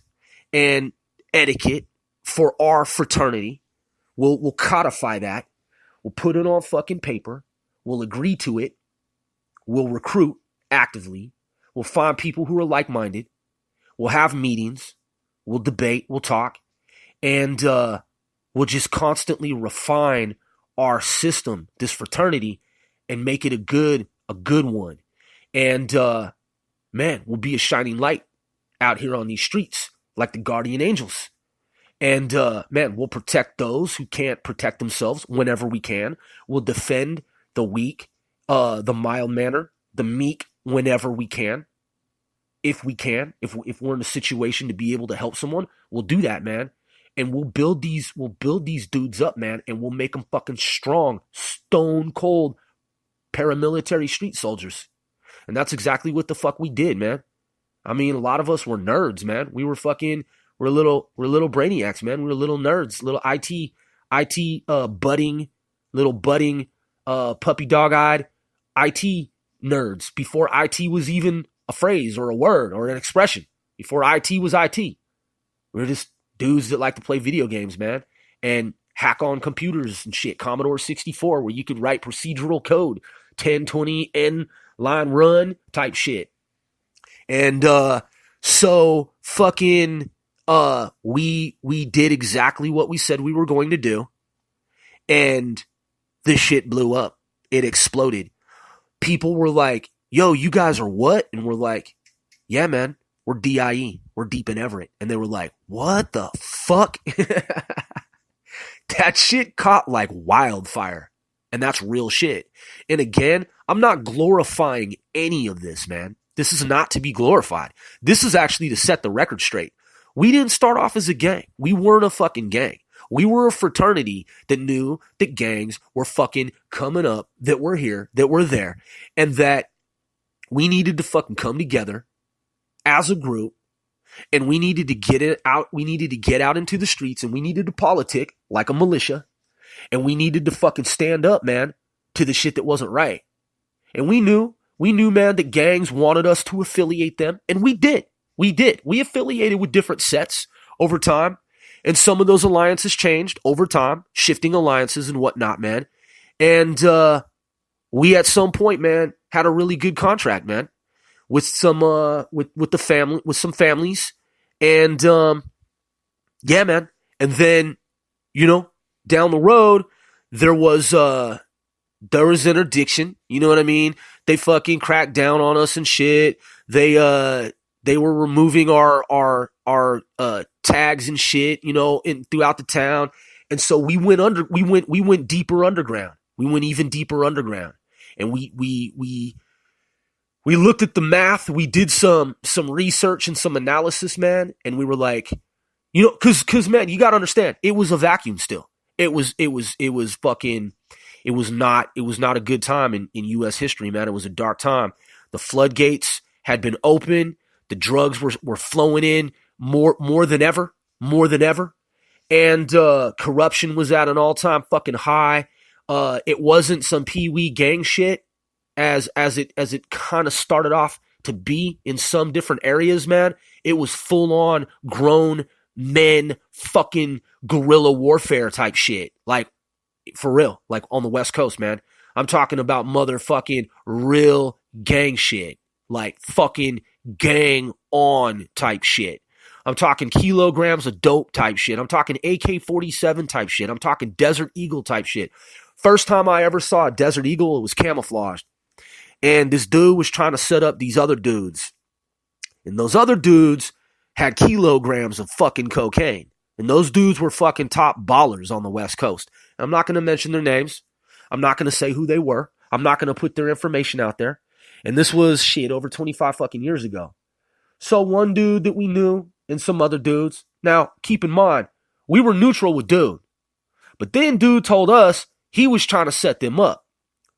and etiquette for our fraternity. We'll codify that. We'll put it on fucking paper. We'll agree to it. We'll recruit actively. We'll find people who are like-minded. We'll have meetings. We'll debate. We'll talk. And we'll just constantly refine our system, this fraternity, and make it a good one. And man, we'll be a shining light out here on these streets, like the guardian angels. And man, we'll protect those who can't protect themselves whenever we can. We'll defend the weak, the mild-mannered, the meek whenever we can. If we can, if we're in a situation to be able to help someone, we'll do that, man. And we'll build these dudes up, man, and we'll make them fucking strong, stone cold paramilitary street soldiers. And that's exactly what the fuck we did, man. I mean, a lot of us were nerds, man. We're little brainiacs, man. We're little nerds, little budding, puppy dog-eyed IT nerds before IT was even a phrase or a word or an expression. Before IT was IT. We're just dudes that like to play video games, man, and hack on computers and shit. Commodore 64, where you could write procedural code, 1020 N line run type shit. And so fucking we did exactly what we said we were going to do, and this shit blew up. It exploded. People were like, yo, you guys are what? And we're like, yeah, man, we're DIE. We're Deep in Everett. And they were like, what the fuck? That shit caught like wildfire. And that's real shit. And again, I'm not glorifying any of this, man. This is not to be glorified. This is actually to set the record straight. We didn't start off as a gang. We weren't a fucking gang. We were a fraternity that knew that gangs were fucking coming up, that were here, that were there, and that we needed to fucking come together as a group, and we needed to get it out. We needed to get out into the streets, and we needed to politic like a militia, and we needed to fucking stand up, man, to the shit that wasn't right. And we knew, man, that gangs wanted us to affiliate them, and we did. We affiliated with different sets over time, and some of those alliances changed over time, shifting alliances and whatnot, man. And we at some point, man, had a really good contract, man, with some with the family, with some families, and yeah, man. And then, down the road, there was interdiction. You know what I mean? They fucking cracked down on us and shit. They were removing our tags and shit, throughout the town. And so we went deeper underground. We went even deeper underground. And we looked at the math. We did some research and some analysis, man. And we were like, cause man, you gotta understand, it was a vacuum still. It was not a good time in U.S. history, man. It was a dark time. The floodgates had been open. The drugs were flowing in more than ever. And corruption was at an all-time fucking high. It wasn't some pee-wee gang shit as it kind of started off to be in some different areas, man. It was full-on grown men fucking guerrilla warfare type shit. Like, for real, like on the West Coast, man. I'm talking about motherfucking real gang shit. Like fucking gang on type shit. I'm talking kilograms of dope type shit. I'm talking AK-47 type shit. I'm talking Desert Eagle type shit. First time I ever saw a Desert Eagle, it was camouflaged. And this dude was trying to set up these other dudes. And those other dudes had kilograms of fucking cocaine. And those dudes were fucking top ballers on the West Coast. I'm not going to mention their names. I'm not going to say who they were. I'm not going to put their information out there. And this was over 25 fucking years ago. So one dude that we knew and some other dudes. Now, keep in mind, we were neutral with dude. But then dude told us he was trying to set them up.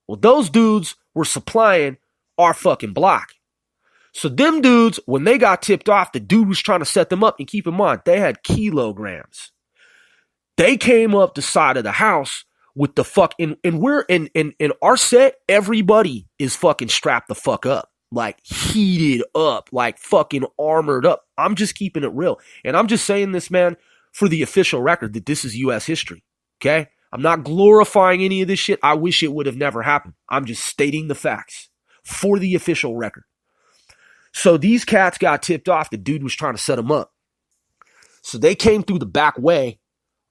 Well, those dudes were supplying our fucking block. So them dudes, when they got tipped off, the dude was trying to set them up. And keep in mind, they had kilograms. They came up the side of the house with the fuck, and we're in our set, everybody is fucking strapped the fuck up. Like heated up, like fucking armored up. I'm just keeping it real. And I'm just saying this, man, for the official record that this is U.S. history. Okay? I'm not glorifying any of this shit. I wish it would have never happened. I'm just stating the facts for the official record. So these cats got tipped off. The dude was trying to set them up. So they came through the back way.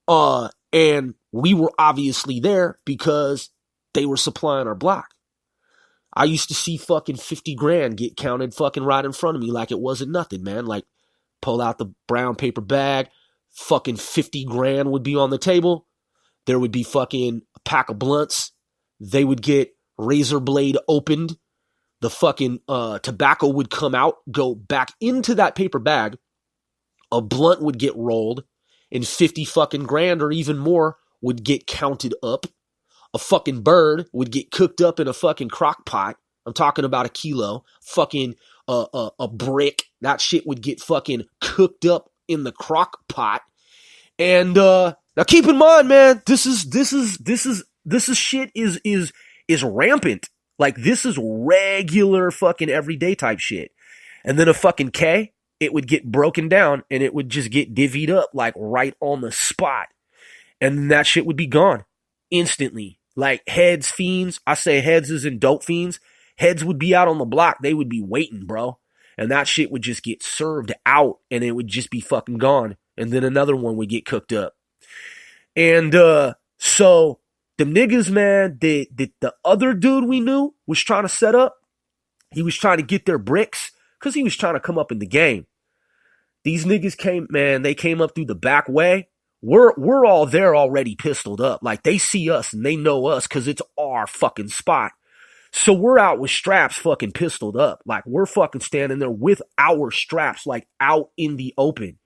And we were obviously there because they were supplying our block. I used to see fucking 50 grand get counted fucking right in front of me like it wasn't nothing, man. Like, pull out the brown paper bag, fucking 50 grand would be on the table. There would be fucking a pack of blunts. They would get razor blade opened. The fucking tobacco would come out, go back into that paper bag. A blunt would get rolled, and 50 fucking grand or even more would get counted up. A fucking bird would get cooked up in a fucking crock pot. I'm talking about a kilo. Fucking a brick. That shit would get fucking cooked up in the crock pot. And now keep in mind, man, this shit is rampant. Like, this is regular fucking everyday type shit. And then a fucking K, it would get broken down and it would just get divvied up like right on the spot. And then that shit would be gone instantly. Like heads, fiends. I say heads as in dope fiends. Heads would be out on the block. They would be waiting, bro. And that shit would just get served out and it would just be fucking gone. And then another one would get cooked up. And so them niggas, man, the other dude we knew was trying to set up. He was trying to get their bricks because he was trying to come up in the game. These niggas came, man, they came up through the back way. We're all there already pistoled up. Like, they see us and they know us because it's our fucking spot. So we're out with straps fucking pistoled up. Like, we're fucking standing there with our straps, like, out in the open.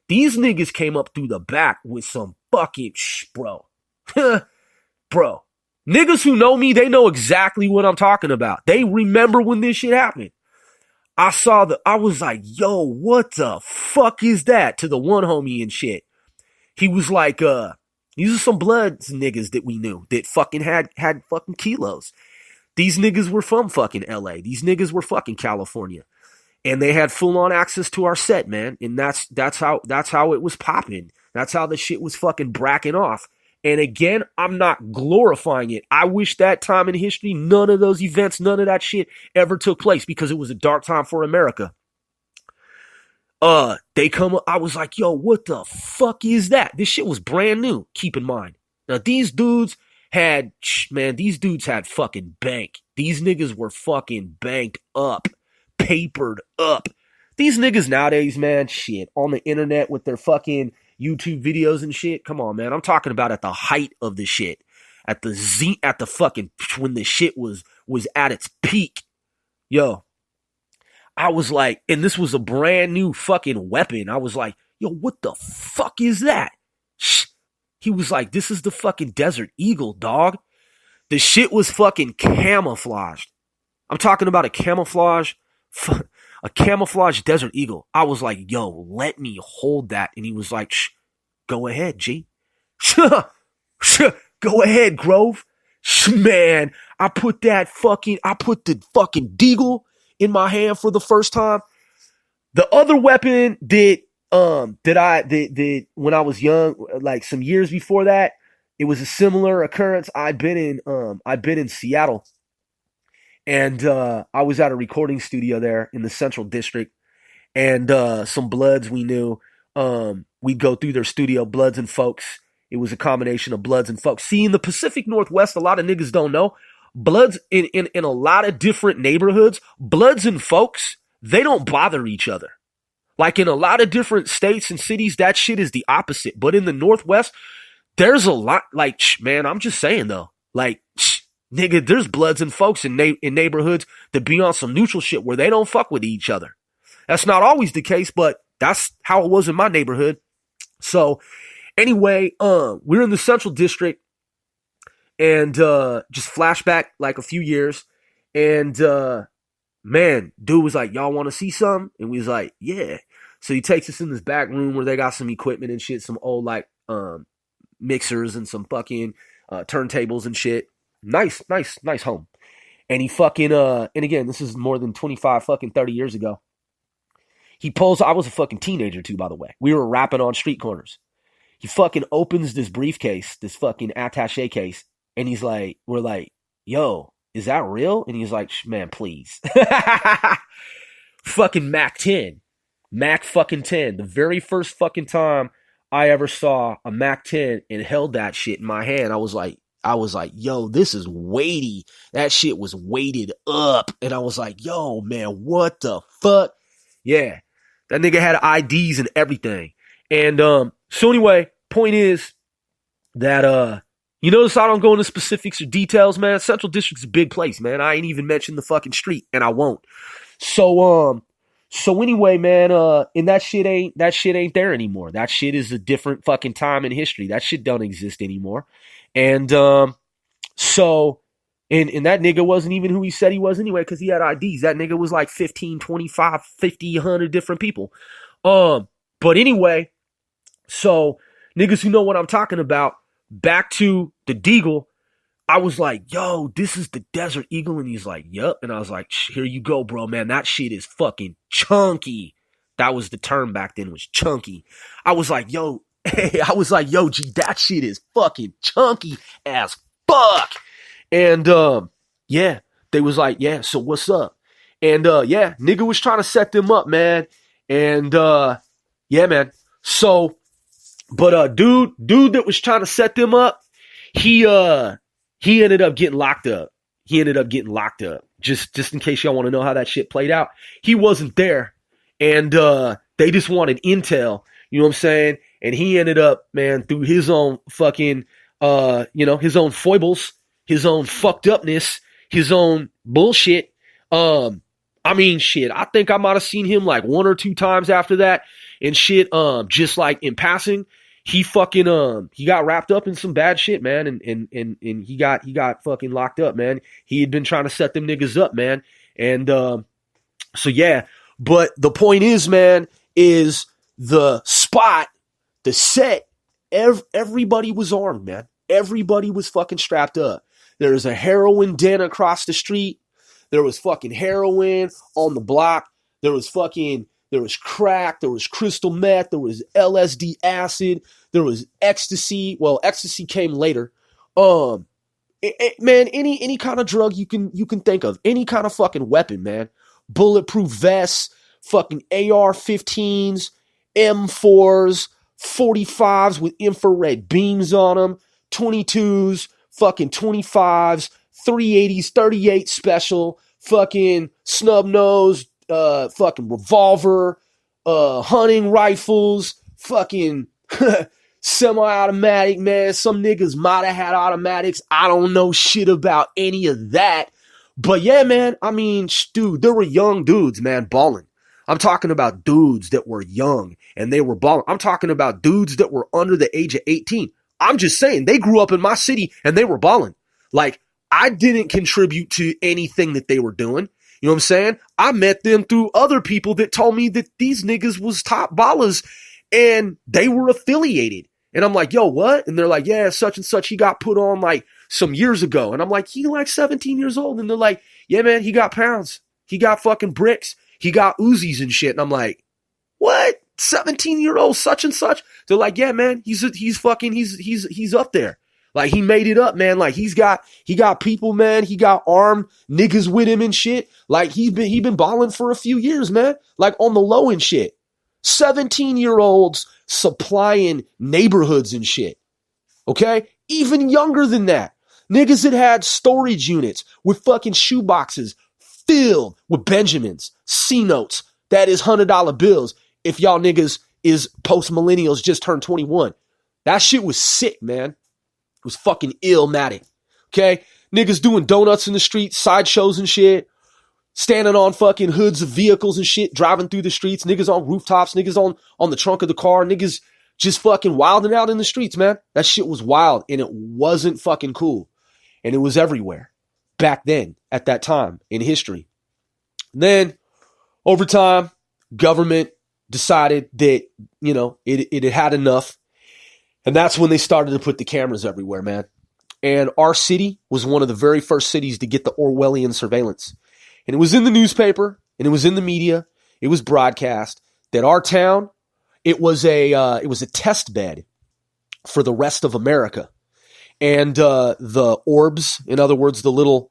These niggas came up through the back with some fucking bro. Bro. Niggas who know me, they know exactly what I'm talking about. They remember when this shit happened. I was like, yo, what the fuck is that? To the one homie and shit. He was like, these are some Bloods niggas that we knew that fucking had fucking kilos. These niggas were from fucking LA. These niggas were fucking California. And they had full on access to our set, man. And that's how it was popping. That's how the shit was fucking bracking off. And again, I'm not glorifying it. I wish that time in history, none of those events, none of that shit ever took place because it was a dark time for America. They come up, I was like, yo, what the fuck is that? This shit was brand new, keep in mind. Now, these dudes had fucking bank. These niggas were fucking banked up, papered up. These niggas nowadays, man, shit, on the internet with their fucking YouTube videos and shit. Come on, man. I'm talking about at the height of the shit. At the fucking, when the shit was at its peak. Yo, I was like, and this was a brand new fucking weapon. I was like, yo, what the fuck is that? He was like, this is the fucking Desert Eagle, dog. The shit was fucking camouflaged. I'm talking about a camouflage Desert Eagle. I was like, yo, let me hold that. And he was like, go ahead, G. Go ahead, Grove. Man, I put the fucking deagle in my hand for the first time. The other weapon that when I was young, like some years before that, it was a similar occurrence. I'd been in Seattle, and I was at a recording studio there in the Central District, and some Bloods we knew, we'd go through their studio, Bloods and Folks. It was a combination of Bloods and Folks. See, in the Pacific Northwest, a lot of niggas don't know, Bloods in a lot of different neighborhoods, Bloods and Folks, they don't bother each other. Like in a lot of different states and cities, that shit is the opposite. But in the Northwest, there's a lot, like, man, I'm just saying though, like, nigga, there's Bloods and Folks in neighborhoods that be on some neutral shit where they don't fuck with each other. That's not always the case, but that's how it was in my neighborhood. So anyway, we're in the Central District, and just flashback like a few years, and man, dude was like, y'all want to see something? And we was like, yeah. So he takes us in this back room where they got some equipment and shit, some old like mixers and some fucking turntables and shit. Nice home. And he fucking and again, this is more than 25 fucking 30 years ago. He pulls, I was a fucking teenager too, by the way. We were rapping on street corners. He fucking opens this briefcase, this fucking attaché case, and he's like, we're like, yo, is that real? And he's like, man, please. Fucking Mac 10. Mac fucking 10. The very first fucking time I ever saw a Mac 10 and held that shit in my hand, I was like, yo, this is weighty. That shit was weighted up. And I was like, yo, man, what the fuck? Yeah. That nigga had IDs and everything. And so anyway, point is that you notice I don't go into specifics or details, man. Central District's a big place, man. I ain't even mentioned the fucking street, and I won't. So anyway, man, and that shit ain't there anymore. That shit is a different fucking time in history. That shit don't exist anymore. And so and that nigga wasn't even who he said he was anyway, because he had IDs. That nigga was like 15, 25, 50, 100 different people. But anyway, so niggas who know what I'm talking about, back to the Deagle, I was like, yo, this is the Desert Eagle. And he's like, yup. And I was like, here you go, bro, man. That shit is fucking chunky. That was the term back then, was chunky. I was like, yo, G, that shit is fucking chunky as fuck. And yeah, they was like, yeah, so what's up? And yeah, nigga was trying to set them up, man. And yeah, man. So, but dude that was trying to set them up, he ended up getting locked up. Just in case y'all want to know how that shit played out. He wasn't there, and they just wanted intel. You know what I'm saying? And he ended up, man, through his own fucking, his own foibles, his own fucked upness, his own bullshit. I mean, shit, I think I might have seen him like one or two times after that and shit, just like in passing. He fucking, he got wrapped up in some bad shit, man, and he got fucking locked up, man. He had been trying to set them niggas up, man. And so yeah, but the point is, man, is the spot, the set, everybody was armed, man. Everybody was fucking strapped up. There was a heroin den across the street. There was fucking heroin on the block. There was crack. There was crystal meth. There was LSD acid. There was ecstasy. Well, ecstasy came later. Man, any kind of drug you can think of. Any kind of fucking weapon, man. Bulletproof vests, fucking AR-15s, M4s, 45s with infrared beams on them, 22s, fucking 25s, 380s, 38 special, fucking snub nose, fucking revolver, hunting rifles, fucking semi-automatic, man. Some niggas might have had automatics. I don't know shit about any of that. But yeah, man, I mean, dude, there were young dudes, man, balling. I'm talking about dudes that were young and they were balling. I'm talking about dudes that were under the age of 18. I'm just saying, they grew up in my city and they were balling. Like, I didn't contribute to anything that they were doing. You know what I'm saying? I met them through other people that told me that these niggas was top ballers and they were affiliated. And I'm like, yo, what? And they're like, yeah, such and such, he got put on like some years ago. And I'm like, he like 17 years old. And they're like, yeah, man, he got pounds. He got fucking bricks. He got Uzis and shit. And I'm like, what? 17-year-old such and such? They're like, yeah, man, he's up there. Like, he made it up, man. Like, he got people, man. He got armed niggas with him and shit. Like, he been balling for a few years, man. Like, on the low and shit. 17-year-olds supplying neighborhoods and shit. Okay? Even younger than that. Niggas that had storage units with fucking shoeboxes filled with Benjamins, C-notes, that is $100 bills. If y'all niggas is post-millennials just turned 21. That shit was sick, man. It was fucking illmatic. Okay? Niggas doing donuts in the street, sideshows and shit. Standing on fucking hoods of vehicles and shit, driving through the streets. Niggas on rooftops, niggas on the trunk of the car. Niggas just fucking wilding out in the streets, man. That shit was wild and it wasn't fucking cool. And it was everywhere back then at that time in history. And then over time, government decided that, you know, it had enough. And that's when they started to put the cameras everywhere, man. And our city was one of the very first cities to get the Orwellian surveillance. And it was in the newspaper and it was in the media. It was broadcast that our town, it was a test bed for the rest of America. And the orbs, in other words, the little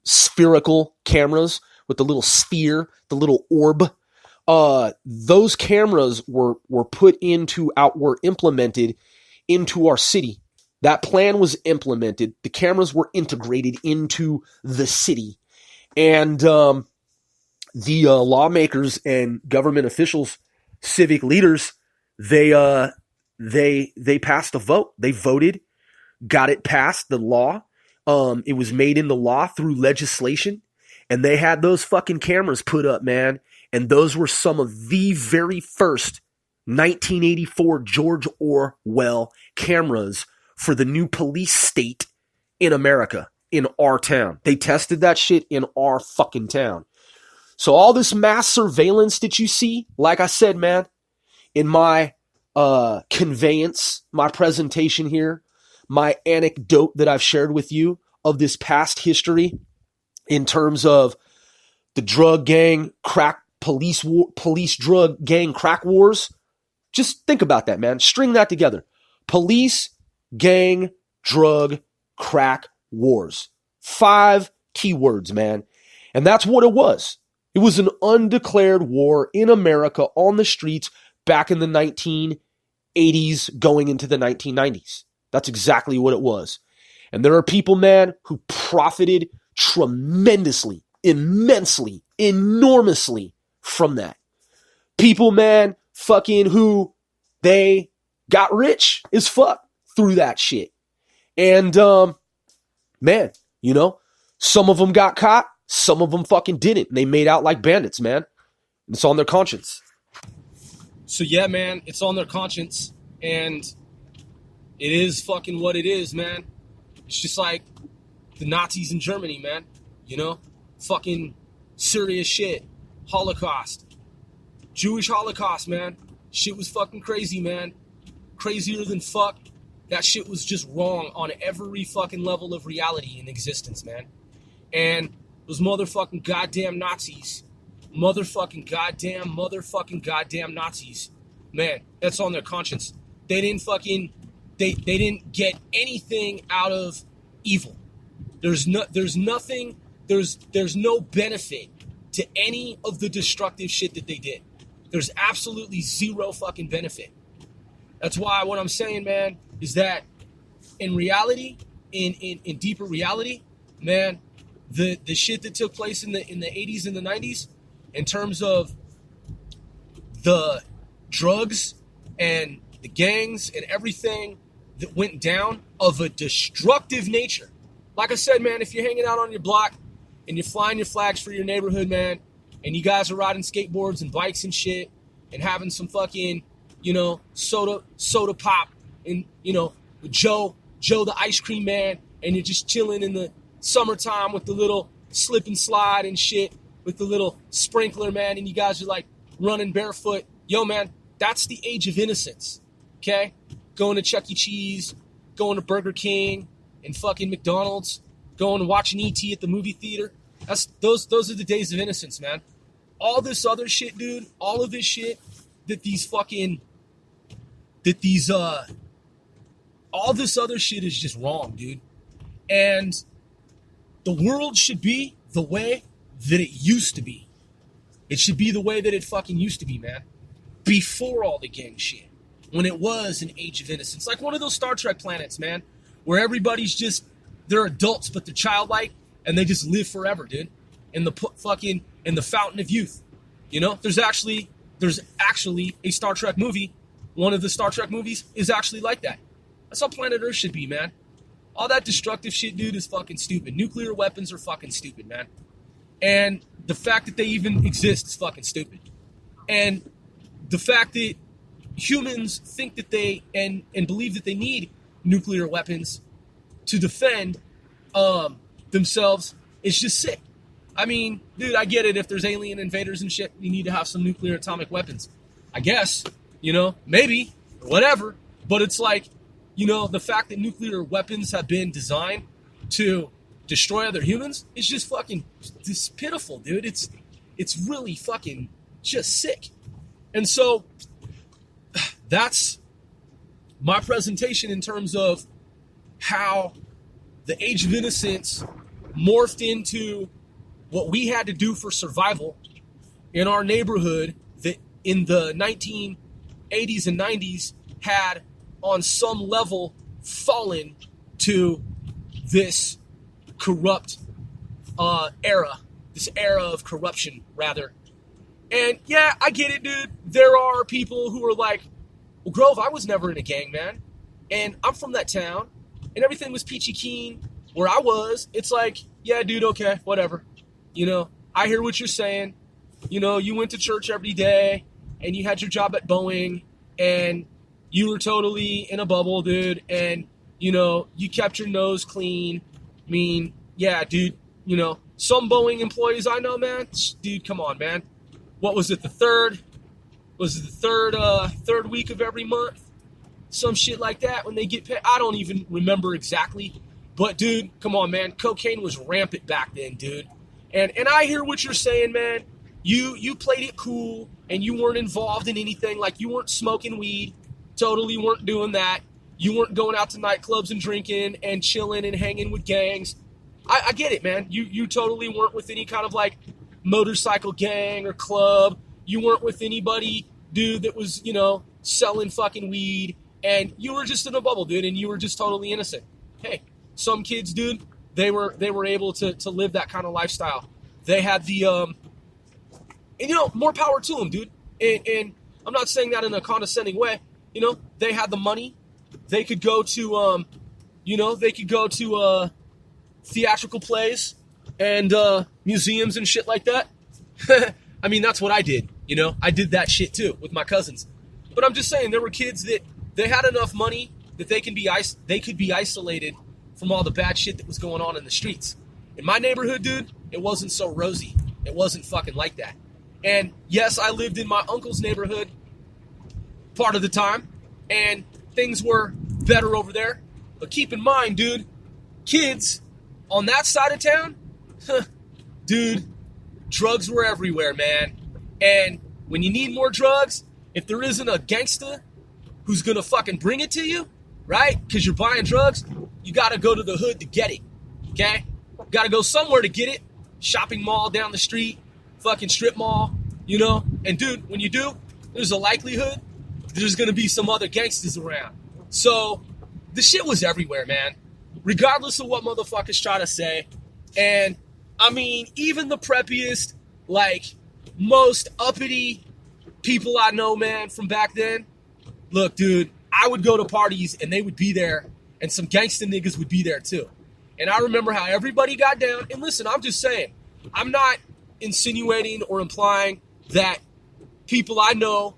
spherical cameras with the little sphere, the little orb, those cameras were implemented into our city. That plan was implemented. The cameras were integrated into the city. And the lawmakers and government officials, civic leaders, they passed a vote. They voted, got it passed, the law. It was made into law through legislation. And they had those fucking cameras put up, man. And those were some of the very first 1984 George Orwell cameras for the new police state in America, in our town. They tested that shit in our fucking town. So all this mass surveillance that you see, like I said, man, in my conveyance, my presentation here, my anecdote that I've shared with you of this past history in terms of the drug gang crack police drug gang crack wars. Just think about that, man. String that together. Police, gang, drug, crack wars. 5 keywords, man. And that's what it was. It was an undeclared war in America on the streets back in the 1980s going into the 1990s. That's exactly what it was. And there are people, man, who profited tremendously, immensely, enormously from that. People, man, fucking who they got rich as fuck through that shit. And, man, you know, some of them got caught, some of them fucking didn't. And they made out like bandits, man. It's on their conscience. So yeah, man, it's on their conscience. And it is fucking what it is, man. It's just like the Nazis in Germany, man. You know? Fucking serious shit. Holocaust. Jewish Holocaust, man. Shit was fucking crazy, man. Crazier than fuck. That shit was just wrong on every fucking level of reality in existence, man. And those motherfucking goddamn Nazis. Motherfucking goddamn Nazis. Man, that's on their conscience. They didn't fucking... They didn't get anything out of evil. There's no benefit to any of the destructive shit that they did. There's absolutely zero fucking benefit. That's why what I'm saying, man, is that in reality, in deeper reality, man, the shit that took place in the 80s and the 90s in terms of the drugs and the gangs and everything that went down of a destructive nature. Like I said, man, if you're hanging out on your block and you're flying your flags for your neighborhood, man, and you guys are riding skateboards and bikes and shit and having some fucking, soda pop and, with Joe the ice cream man, and you're just chilling in the summertime with the little slip and slide and shit with the little sprinkler, man, and you guys are like running barefoot. Yo, man, that's the age of innocence, okay? Going to Chuck E. Cheese, going to Burger King and fucking McDonald's, going and watching E.T. at the movie theater. Those are the days of innocence, man. All this other shit, dude, all of this shit all this other shit is just wrong, dude. And the world should be the way that it used to be. It should be the way that it fucking used to be, man. Before all the gang shit. When it was an age of innocence. Like one of those Star Trek planets, man. Where everybody's just, they're adults, but they're childlike. And they just live forever, dude. In the fountain of youth. There's actually a Star Trek movie. One of the Star Trek movies is actually like that. That's how planet Earth should be, man. All that destructive shit, dude, is fucking stupid. Nuclear weapons are fucking stupid, man. And the fact that they even exist is fucking stupid. And the fact that humans think that they and believe that they need nuclear weapons to defend themselves is just sick. I mean, dude, I get it. If there's alien invaders and shit, you need to have some nuclear atomic weapons. I guess, maybe, or whatever. But it's like, the fact that nuclear weapons have been designed to destroy other humans is just fucking just pitiful, dude. It's really fucking just sick. And so that's my presentation in terms of how the age of innocence morphed into what we had to do for survival in our neighborhood that in the 1980s and 90s had on some level fallen to this corrupt this era of corruption, rather. And yeah, I get it, dude. There are people who are like, well, Grove, I was never in a gang, man. And I'm from that town, and everything was peachy keen where I was. It's like, yeah, dude, okay, whatever. I hear what you're saying. You went to church every day, and you had your job at Boeing, and you were totally in a bubble, dude, and, you kept your nose clean. I mean, yeah, dude, some Boeing employees I know, man, dude, come on, man. What was it, the third week of every month? Some shit like that when they get paid. I don't even remember exactly. But, dude, come on, man. Cocaine was rampant back then, dude. And I hear what you're saying, man. You played it cool, and you weren't involved in anything. Like, you weren't smoking weed. Totally weren't doing that. You weren't going out to nightclubs and drinking and chilling and hanging with gangs. I get it, man. You totally weren't with any kind of, like, motorcycle gang or club. You weren't with anybody, dude, that was, selling fucking weed. And you were just in a bubble, dude, and you were just totally innocent. Hey, some kids, dude, they were able to live that kind of lifestyle. They had the, and, more power to them, dude. And I'm not saying that in a condescending way. They had the money. They could go to, theatrical plays and museums and shit like that. I mean, that's what I did. I did that shit too with my cousins. But I'm just saying, there were kids that they had enough money that they could be isolated from all the bad shit that was going on in the streets. In my neighborhood, dude, it wasn't so rosy. It wasn't fucking like that. And yes, I lived in my uncle's neighborhood part of the time, and things were better over there. But keep in mind, dude, kids on that side of town, dude, drugs were everywhere, man. And when you need more drugs, if there isn't a gangster who's gonna fucking bring it to you, right? Because you're buying drugs, you gotta go to the hood to get it, okay? Gotta go somewhere to get it. Shopping mall down the street, fucking strip mall, And dude, when you do, there's a likelihood there's gonna be some other gangsters around. So the shit was everywhere, man. Regardless of what motherfuckers try to say. And I mean, even the preppiest, like, most uppity people I know, man, from back then. Look, dude, I would go to parties and they would be there, and some gangsta niggas would be there too. And I remember how everybody got down. And listen, I'm just saying, I'm not insinuating or implying that people I know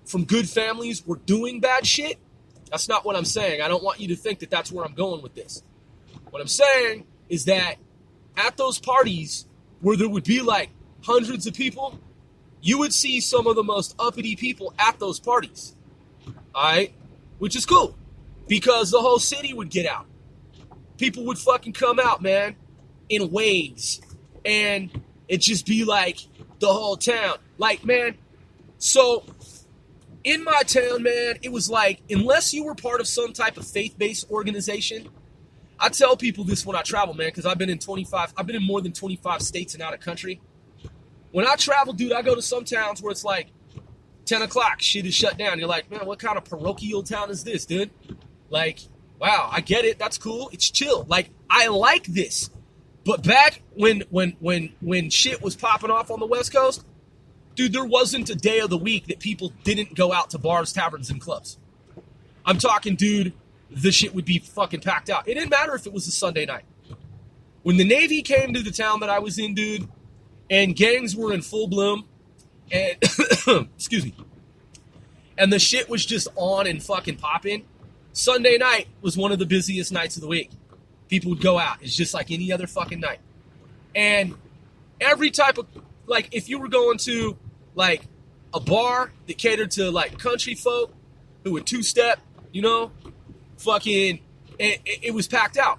from good families were doing bad shit. That's not what I'm saying. I don't want you to think that that's where I'm going with this. What I'm saying is that at those parties where there would be like hundreds of people, you would see some of the most uppity people at those parties. All right? Which is cool because the whole city would get out. People would fucking come out, man, in waves. And it'd just be like the whole town. Like, man, so in my town, man, it was like, unless you were part of some type of faith-based organization, I tell people this when I travel, man, because I've been in more than 25 states and out of country. When I travel, dude, I go to some towns where it's like 10 o'clock, shit is shut down. You're like, man, what kind of parochial town is this, dude? Like, wow, I get it. That's cool. It's chill. Like, I like this. But back when shit was popping off on the West Coast, dude, there wasn't a day of the week that people didn't go out to bars, taverns, and clubs. I'm talking, dude, the shit would be fucking packed out. It didn't matter if it was a Sunday night. When the Navy came to the town that I was in, dude, and gangs were in full bloom, and excuse me, and the shit was just on and fucking popping, Sunday night was one of the busiest nights of the week. People would go out. It's just like any other fucking night. And every type of, like, if you were going to, like, a bar that catered to, like, country folk who would two-step, you know, fucking, it was packed out.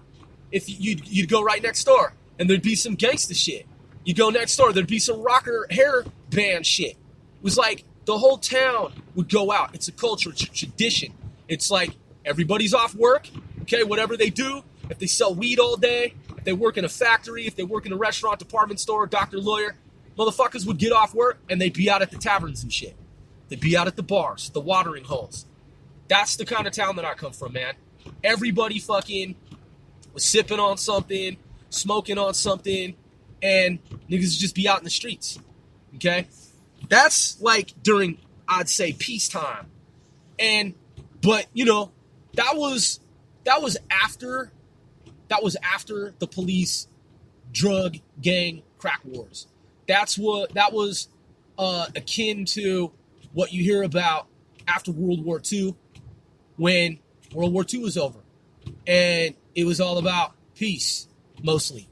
If you'd go right next door, and there'd be some gangsta shit. You go next door, there'd be some rocker hair band shit. It was like the whole town would go out. It's a culture, it's a tradition. It's like everybody's off work, okay, whatever they do. If they sell weed all day, if they work in a factory, if they work in a restaurant, department store, doctor, lawyer, motherfuckers would get off work and they'd be out at the taverns and shit. They'd be out at the bars, the watering holes. That's the kind of town that I come from, man. Everybody fucking was sipping on something, smoking on something, and niggas just be out in the streets, okay? That's like during, I'd say, peacetime. But, you know, that was after the police, drug, gang, crack wars. That was akin to what you hear about after World War II, when World War II was over. And it was all about peace, mostly.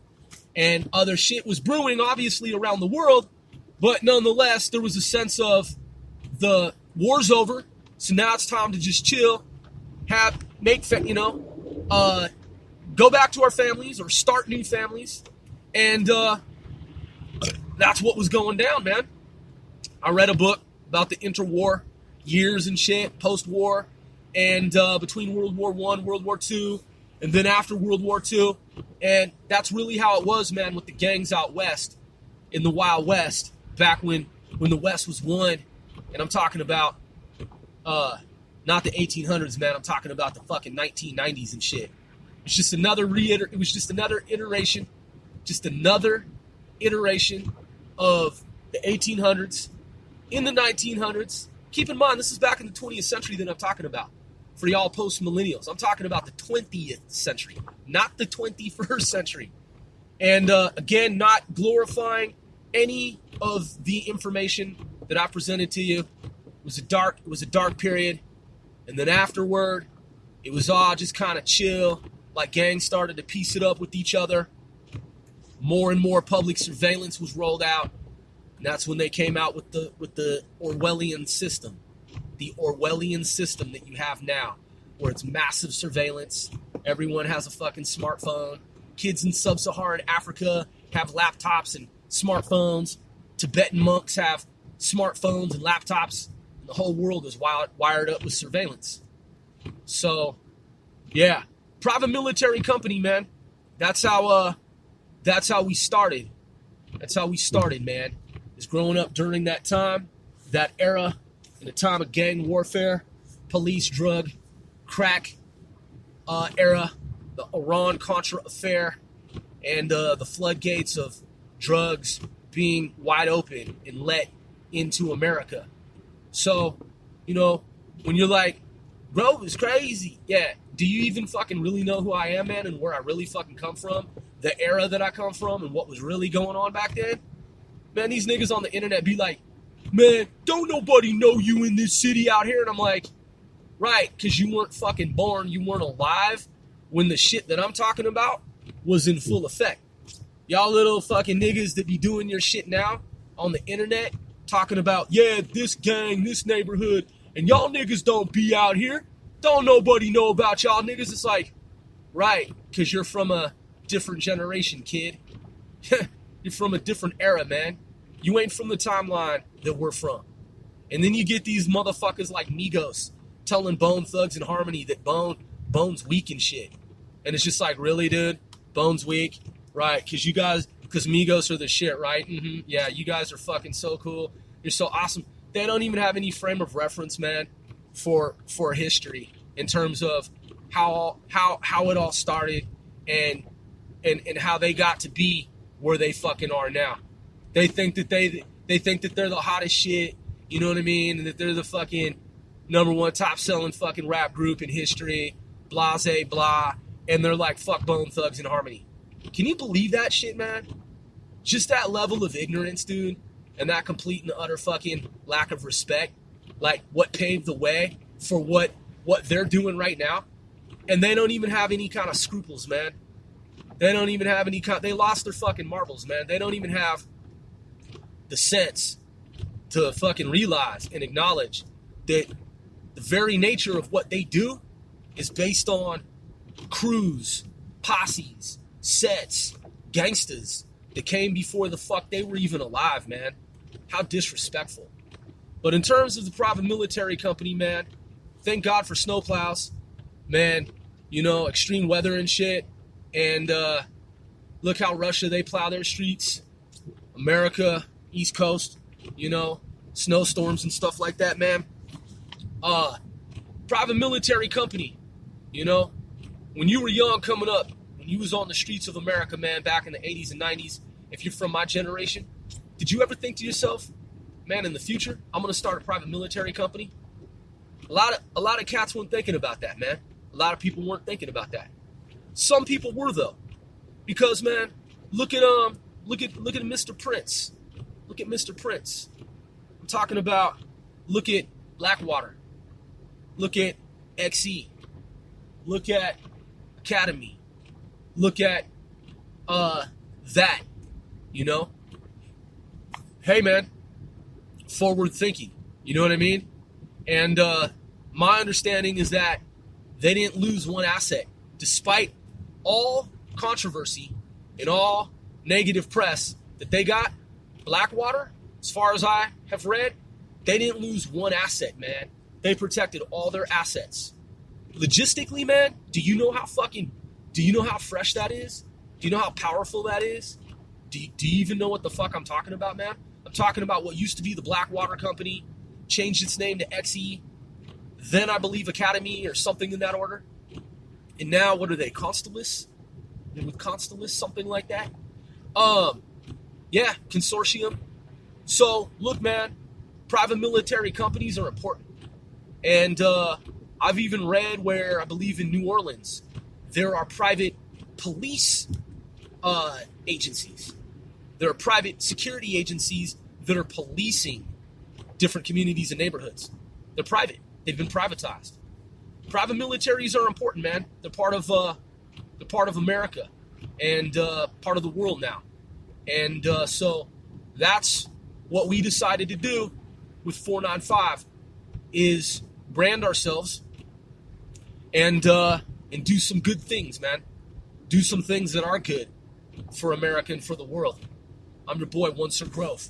And other shit was brewing, obviously, around the world. But nonetheless, there was a sense of the war's over, so now it's time to just chill, go back to our families or start new families. And that's what was going down, man. I read a book about the interwar years and shit, post-war, and between World War I, World War II, and then after World War II. And that's really how it was, man, with the gangs out west, in the Wild West, back when the West was won. And I'm talking about not the 1800s, man. I'm talking about the fucking 1990s and shit. It's just another iteration of the 1800s in the 1900s. Keep in mind, this is back in the 20th century that I'm talking about. For y'all post-millennials, I'm talking about the 20th century, not the 21st century. And again, not glorifying any of the information that I presented to you. It was a dark period. And then afterward, it was all just kind of chill. Like gangs started to piece it up with each other. More and more public surveillance was rolled out. And that's when they came out with the Orwellian system. The Orwellian system that you have now, where it's massive surveillance. Everyone has a fucking smartphone. Kids in sub-Saharan Africa have laptops and smartphones. Tibetan monks have smartphones and laptops. And the whole world is wired up with surveillance. So, yeah, private military company, man. That's how we started. That's how we started, man. Is growing up during that time, that era, in a time of gang warfare, police, drug, crack era, the Iran-Contra affair, and the floodgates of drugs being wide open and let into America. So, when you're like, Grove is crazy. Yeah. Do you even fucking really know who I am, man, and where I really fucking come from? The era that I come from and what was really going on back then? Man, these niggas on the internet be like, man, don't nobody know you in this city out here. And I'm like, right, because you weren't fucking born, you weren't alive when the shit that I'm talking about was in full effect. Y'all little fucking niggas that be doing your shit now on the internet, talking about, yeah, this gang, this neighborhood, and y'all niggas don't be out here. Don't nobody know about y'all niggas. It's like, right, because you're from a different generation, kid. You're from a different era, man. You ain't from the timeline that we're from. And then you get these motherfuckers like Migos telling Bone Thugs and Harmony that Bone's weak and shit. And it's just like, really, dude? Bone's weak? Right, because Migos are the shit, right? Mm-hmm. Yeah, you guys are fucking so cool. You're so awesome. They don't even have any frame of reference, man, for history in terms of how it all started and how they got to be where they fucking are now. They think that they're the hottest shit, you know what I mean? And that they're the fucking #1 top selling fucking rap group in history, blase blah, and they're like, fuck Bone Thugs and Harmony. Can you believe that shit, man? Just that level of ignorance, dude, and that complete and utter fucking lack of respect, like what paved the way for what they're doing right now. And they don't even have any kind of scruples, man. They don't even have they lost their fucking marbles, man. They don't even have the sense to fucking realize and acknowledge that the very nature of what they do is based on crews, posses, sets, gangsters that came before the fuck they were even alive, man. How disrespectful. But in terms of the private military company, man, thank God for snowplows, man, extreme weather and shit. And look how Russia, they plow their streets. America, East Coast, snowstorms and stuff like that, man. Private military company, when you were young coming up, when you was on the streets of America, man, back in the 80s and 90s, if you're from my generation, did you ever think to yourself, man, in the future, I'm going to start a private military company? A lot of cats weren't thinking about that, man. A lot of people weren't thinking about that. Some people were, though, because, man, look at Mr. Prince. Look at Mr. Prince. I'm talking about, look at Blackwater. Look at XE. Look at Academy. Look at that, Hey, man, forward thinking, you know what I mean? And my understanding is that they didn't lose one asset. Despite all controversy and all negative press that they got, Blackwater, as far as I have read, they didn't lose one asset, man. They protected all their assets. Logistically, man, do you know how fresh that is? Do you know how powerful that is? Do you even know what the fuck I'm talking about, man? I'm talking about what used to be the Blackwater Company, changed its name to XE, then I believe Academy or something in that order. And now, what are they, Constellus? They're with Constellus, something like that. Yeah, consortium. So, look, man, private military companies are important. And I've even read where, I believe in New Orleans, there are private police agencies. There are private security agencies that are policing different communities and neighborhoods. They're private. They've been privatized. Private militaries are important, man. They're part of America and part of the world now. And so that's what we decided to do with 495 is brand ourselves and do some good things, man. Do some things that are good for America and for the world. I'm your boy, One Sir Grove.